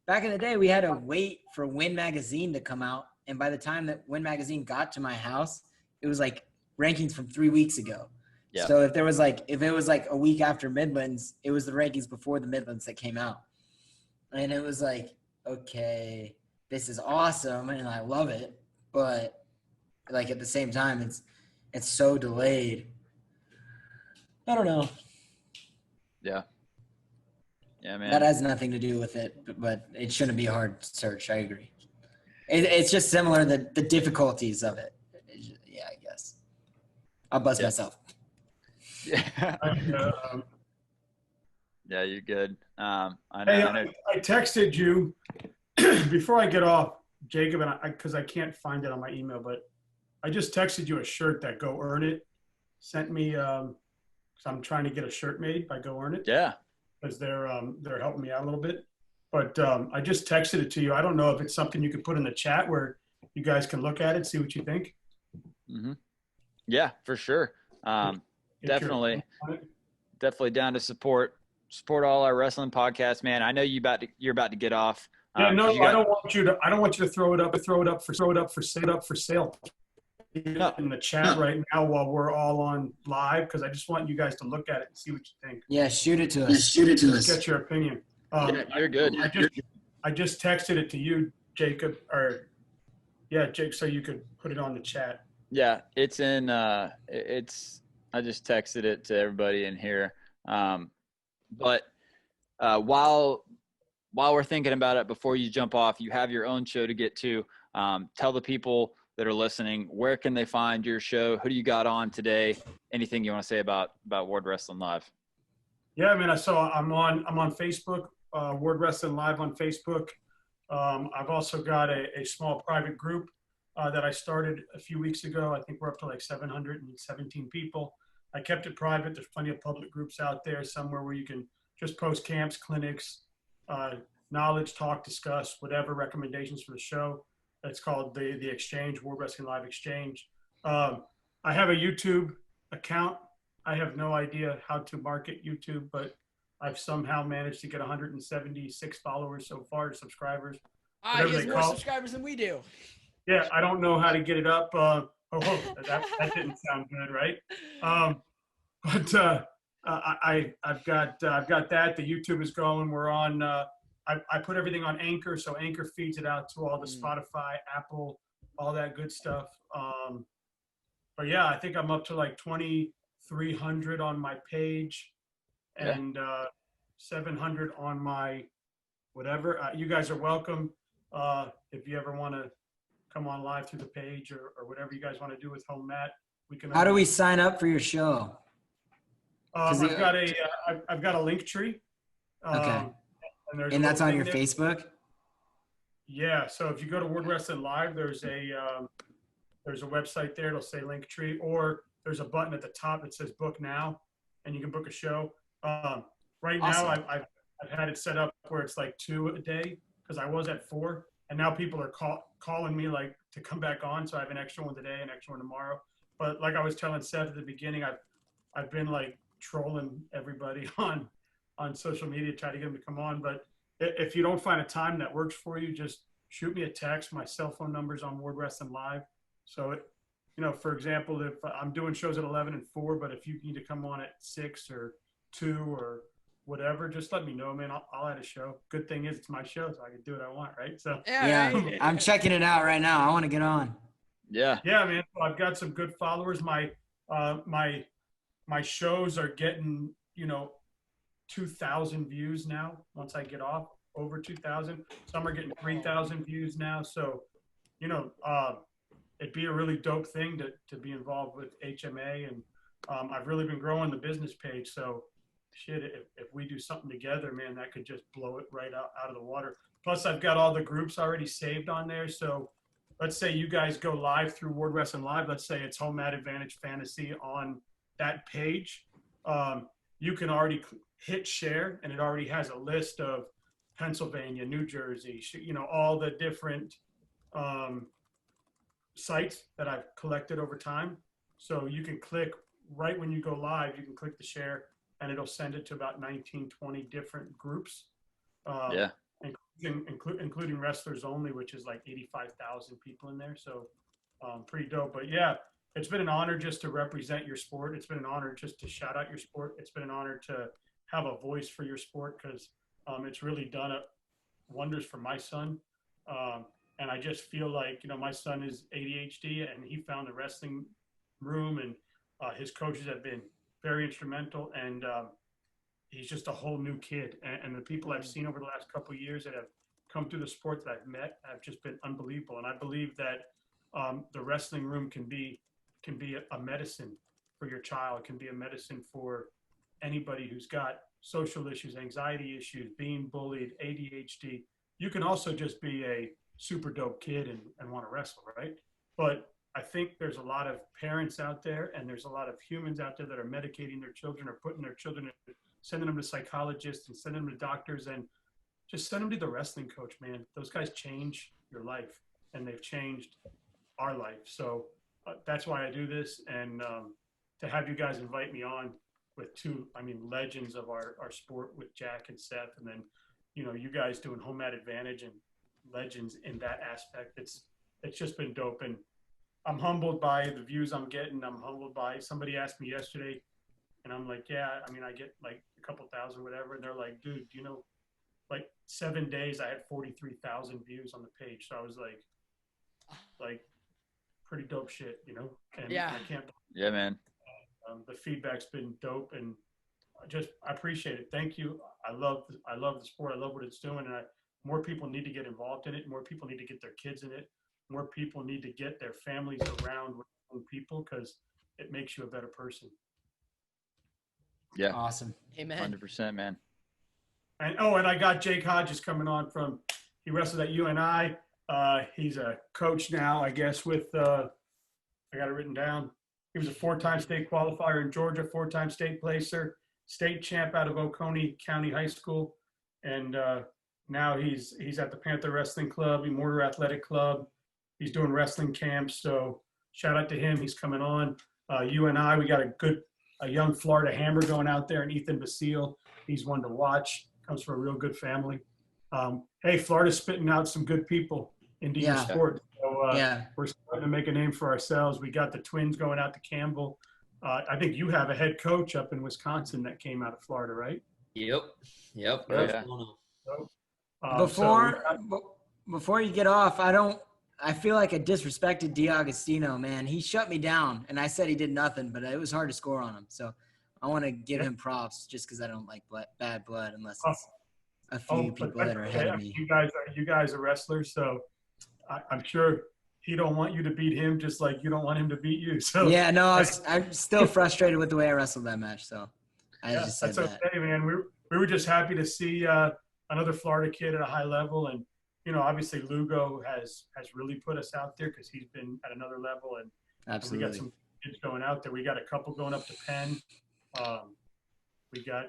back in the day, we had to wait for Win Magazine to come out. And by the time that Win Magazine got to my house, it was like rankings from 3 weeks ago. Yeah. So if it was like a week after Midlands, it was the rankings before the Midlands that came out. And it was like, okay, this is awesome and I love it. But like at the same time, it's so delayed. I don't know. Yeah. Yeah, man. That has nothing to do with it, but it shouldn't be a hard search. I agree. It's just similar, the difficulties of it. Yeah, I guess. I'll buzz myself. Yeah. Yeah, you're good. I know. Hey, I texted you before I get off, Jacob, and because I can't find it on my email, but I just texted you a shirt that Go Earn It sent me. Because I'm trying to get a shirt made by Go Earn It. Yeah. Because they're helping me out a little bit. But I just texted it to you. I don't know if it's something you could put in the chat where you guys can look at it, see what you think. Mm-hmm. Yeah, for sure. Definitely down to support all our wrestling podcasts, man. I know you're about to get off. Yeah, no, I don't want you to throw it up for sale in the chat right now while we're all on live, because I just want you guys to look at it and see what you think. Yeah, shoot it to us. Get your opinion. Yeah, you're good. I just texted it to you, Jacob, Jake, so you could put it on the chat. Yeah, it's in. I just texted it to everybody in here. But while we're thinking about it, before you jump off, you have your own show to get to. Tell the people that are listening, where can they find your show? Who do you got on today? Anything you want to say about Word Wrestling Live? Yeah, I mean, I'm on Facebook, Word Wrestling Live on Facebook. I've also got a small private group that I started a few weeks ago. I think we're up to like 717 people. I kept it private. There's plenty of public groups out there somewhere where you can just post camps, clinics, knowledge, talk, discuss, whatever recommendations for the show. It's called the Exchange, World Wrestling Live Exchange. I have a YouTube account. I have no idea how to market YouTube, but I've somehow managed to get 176 followers so far, subscribers. He has more subscribers than we do. Yeah, I don't know how to get it up. That didn't sound good, right? But I've got that. The YouTube is going. We're on. I put everything on Anchor, so Anchor feeds it out to all the Spotify, Apple, all that good stuff. But yeah, I think I'm up to like 2,300 on my page, and 700 on my whatever. You guys are welcome if you ever want to come on live through the page or whatever you guys want to do with Home Mat. We can. How do we sign up for your show? I've got a link tree. Okay. And that's on your Facebook? Yeah. So if you go to World Wrestling Live, there's a website there. It'll say link tree, or there's a button at the top that says book now, and you can book a show. Right now, I've had it set up where it's like 2 a day because I was at 4, and now people are calling me like to come back on. So I have an extra one today, an extra one tomorrow. But like I was telling Seth at the beginning, I've been like trolling everybody on social media, trying to get them to come on. But if you don't find a time that works for you, just shoot me a text. My cell phone number's on World Wrestling Live. So for example, if I'm doing shows at 11 and 4, but if you need to come on at 6 or 2 or whatever, just let me know, man. I'll add a show. Good thing is it's my show, so I can do what I want, right? So yeah. Right? I'm checking it out right now. I want to get on. Yeah, man. Well, I've got some good followers. My shows are getting 2,000 views now. Once I get off, over 2,000. Some are getting 3,000 views now. So it'd be a really dope thing to be involved with HMA, and I've really been growing the business page. So shit, if we do something together, man, that could just blow it right out of the water. Plus, I've got all the groups already saved on there. So let's say you guys go live through World Wrestling Live. Let's say it's Home Mat Advantage Fantasy on that page. You can already hit share, and it already has a list of Pennsylvania, New Jersey, all the different sites that I've collected over time. So you can click right when you go live, you can click the share, and it'll send it to about 19, 20 different groups. Including wrestlers only, which is like 85,000 people in there. So pretty dope. But yeah, it's been an honor just to represent your sport. It's been an honor just to shout out your sport. It's been an honor to have a voice for your sport, because it's really done wonders for my son. And I just feel like, my son is ADHD, and he found the wrestling room, and his coaches have been very instrumental, and he's just a whole new kid. And the people I've seen over the last couple of years that have come through the sport that I've met have just been unbelievable. And I believe that the wrestling room can be a medicine for your child, can be a medicine for anybody who's got social issues, anxiety issues, being bullied, ADHD. You can also just be a super dope kid and want to wrestle, right? But I think there's a lot of parents out there, and there's a lot of humans out there that are medicating their children, or putting their children, sending them to psychologists and sending them to doctors, and just send them to the wrestling coach, man. Those guys change your life, and they've changed our life. So that's why I do this. And to have you guys invite me on with two, legends of our sport, with Jack and Seth, and then, you guys doing Home Mat Advantage and legends in that aspect. It's just been dope. And I'm humbled by the views I'm getting. I'm humbled by, somebody asked me yesterday, and I'm like, yeah, I get like a couple thousand, whatever. And they're like, dude, like 7 days I had 43,000 views on the page. So I was like pretty dope shit, And yeah, I can't. Yeah, man. The feedback's been dope, and I appreciate it. Thank you. I love the sport. I love what it's doing, and more people need to get involved in it. More people need to get their kids in it. More people need to get their families around people, because it makes you a better person. Yeah. Awesome. Amen. 100%, man. And I got Jake Hodges coming on he wrestled at UNI. He's a coach now, I guess, with, I got it written down. He was a 4-time state qualifier in Georgia, 4-time state placer, state champ out of Oconee County High School. And now he's at the Panther Wrestling Club, the Mortar Athletic Club. He's doing wrestling camps. So shout out to him. He's coming on. You and I, we got a young Florida hammer going out there, and Ethan Basile. He's one to watch. Comes from a real good family. Hey, Florida's spitting out some good people into your sport. So we're starting to make a name for ourselves. We got the twins going out to Campbell. I think you have a head coach up in Wisconsin that came out of Florida, right? Yep. Yeah. Before you get off, I feel like I disrespected D'Agostino, man. He shut me down, and I said he did nothing, but it was hard to score on him. So I want to give him props just because I don't like bad blood unless it's a few people that are ahead of me. You guys are wrestlers, so I'm sure he don't want you to beat him just like you don't want him to beat you. So yeah, no, I'm still frustrated with the way I wrestled that match. So I just said that's okay, man. We were just happy to see another Florida kid at a high level, and obviously Lugo has really put us out there because he's been at another level, and absolutely. We got some kids going out there. We got a couple going up to Penn. We got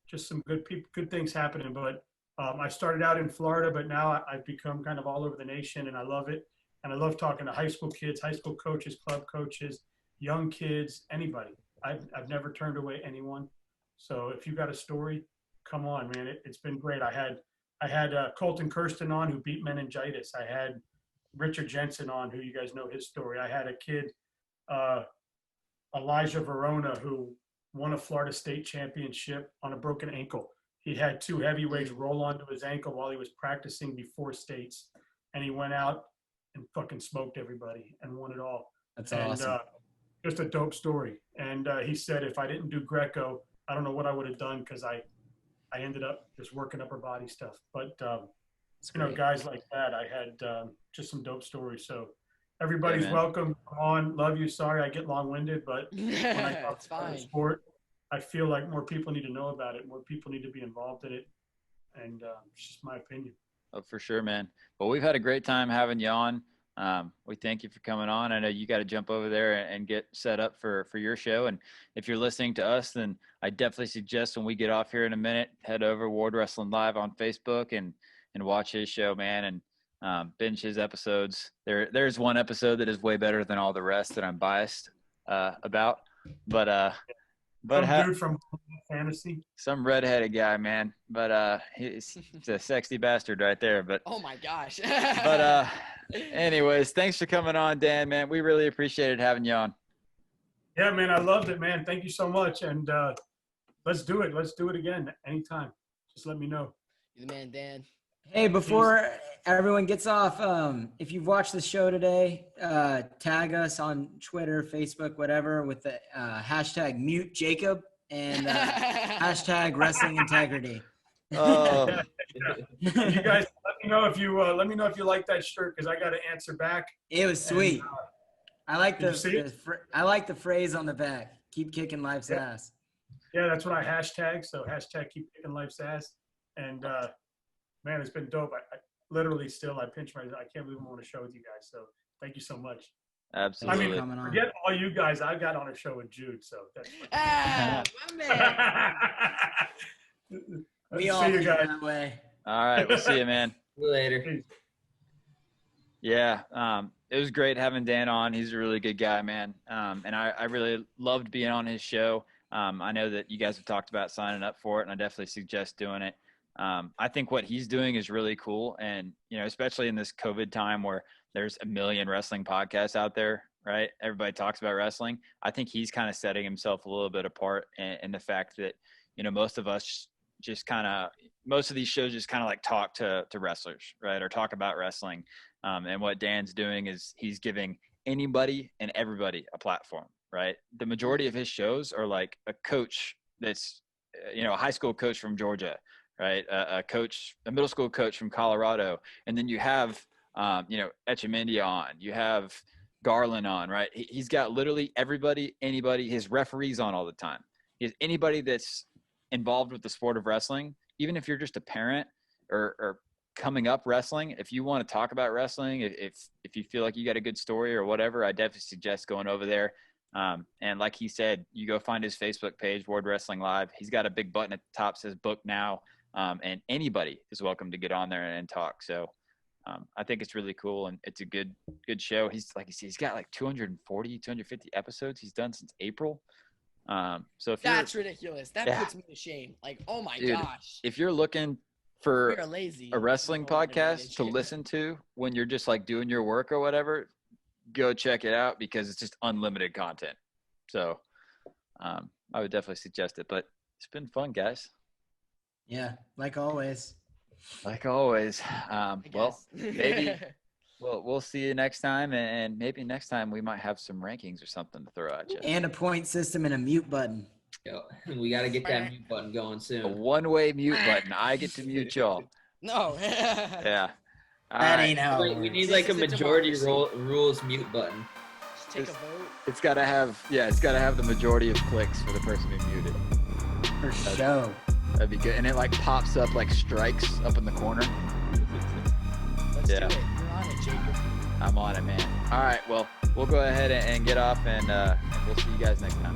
just some good things happening. But I started out in Florida, but now I've become kind of all over the nation, and I love it. And I love talking to high school kids, high school coaches, club coaches, young kids, anybody. I've never turned away anyone. So if you got a story, come on, man. It's been great. I had Colton Kirsten on, who beat meningitis. I had Richard Jensen on, who you guys know his story. I had a kid, Elijah Verona, who won a Florida State championship on a broken ankle. He had 2 heavyweights roll onto his ankle while he was practicing before states, and he went out and fucking smoked everybody and won it all. That's awesome. Just a dope story. And he said, if I didn't do Greco, I don't know what I would have done, because I ended up just working upper body stuff. But, guys like that, I had just some dope stories. So everybody's welcome. Come on. Love you. Sorry I get long-winded, but when I talk about the sport, I feel like more people need to know about it. More people need to be involved in it. And it's just my opinion. Oh, for sure, man. Well, we've had a great time having you on. We thank you for coming on. I know you got to jump over there and get set up for your show. And if you're listening to us, then I definitely suggest when we get off here in a minute, head over Ward Wrestling Live on Facebook and watch his show, man, and binge his episodes. There's one episode that is way better than all the rest that I'm biased about. But dude from Fantasy, some redheaded guy, man. But he's a sexy bastard right there. But oh my gosh. But anyways, thanks for coming on, Dan, man. We really appreciated having you on. Yeah, man, I loved it, man. Thank you so much. And let's do it. Let's do it again anytime. Just let me know. You're the man, Dan. Hey, before everyone gets off, if you've watched the show today, tag us on Twitter, Facebook, whatever, with the hashtag mute Jacob and hashtag wrestling integrity. Oh, you guys let me know if you like that shirt, because I got to answer back. It was sweet. And, I like I like the phrase on the back. Keep kicking life's ass. Yeah, that's what I hashtag. So hashtag keep kicking life's ass. And man, it's been dope. I literally I pinch myself. I can't believe I'm on a show with you guys. So thank you so much. absolutely. I mean, forget all you guys. I got on a show with Jude. So that's Ah, my man. We all see you feel guys that way. All right, we'll see you, man. See you later. Yeah, it was great having Dan on. He's a really good guy, man. And I really loved being on his show. I know that you guys have talked about signing up for it, and I definitely suggest doing it. I think what he's doing is really cool. And, especially in this COVID time where there's a million wrestling podcasts out there, right? Everybody talks about wrestling. I think he's kind of setting himself a little bit apart in the fact that, most of us most of these shows just kind of like talk to wrestlers, right? Or talk about wrestling. And what Dan's doing is he's giving anybody and everybody a platform, right? The majority of his shows are like a coach that's, a high school coach from Georgia, right? A middle school coach from Colorado. And then you have, Etchemendia on, you have Garland on, right? He's got literally everybody, anybody, his referees on all the time. He has anybody that's involved with the sport of wrestling, even if you're just a parent or coming up wrestling, if you want to talk about wrestling, if you feel like you got a good story or whatever, I definitely suggest going over there. And like he said, you go find his Facebook page, Ward Wrestling Live. He's got a big button at the top that says book now. And anybody is welcome to get on there and talk. So I think it's really cool, and it's a good show. He's like you see, he's got like 240, 250 episodes he's done since April. So if That's ridiculous. That puts me to shame. Like, oh my gosh. If you're looking We for are lazy. a wrestling We don't podcast advantage to here. listen to when you're just like doing your work or whatever, go check it out because it's just unlimited content. So I would definitely suggest it. But it's been fun, guys. Yeah, like always. Like always. I Well, guess. maybe we'll see you next time, and maybe next time we might have some rankings or something to throw at you. And a point system and a mute button. Yo, we got to get that mute button going A soon. one-way mute button. I get to mute y'all. No. Yeah. All That right. ain't how it Wait, we works. need like a This is a majority democracy. rules mute button. Just take a vote. It's gotta have the majority of clicks for the person being muted. For show. That'd be good. And it like pops up like strikes up in the corner. Let's Yeah. do it. You're on it, Jacob. I'm on it, man. All right. Well, we'll go ahead and get off, and we'll see you guys next time.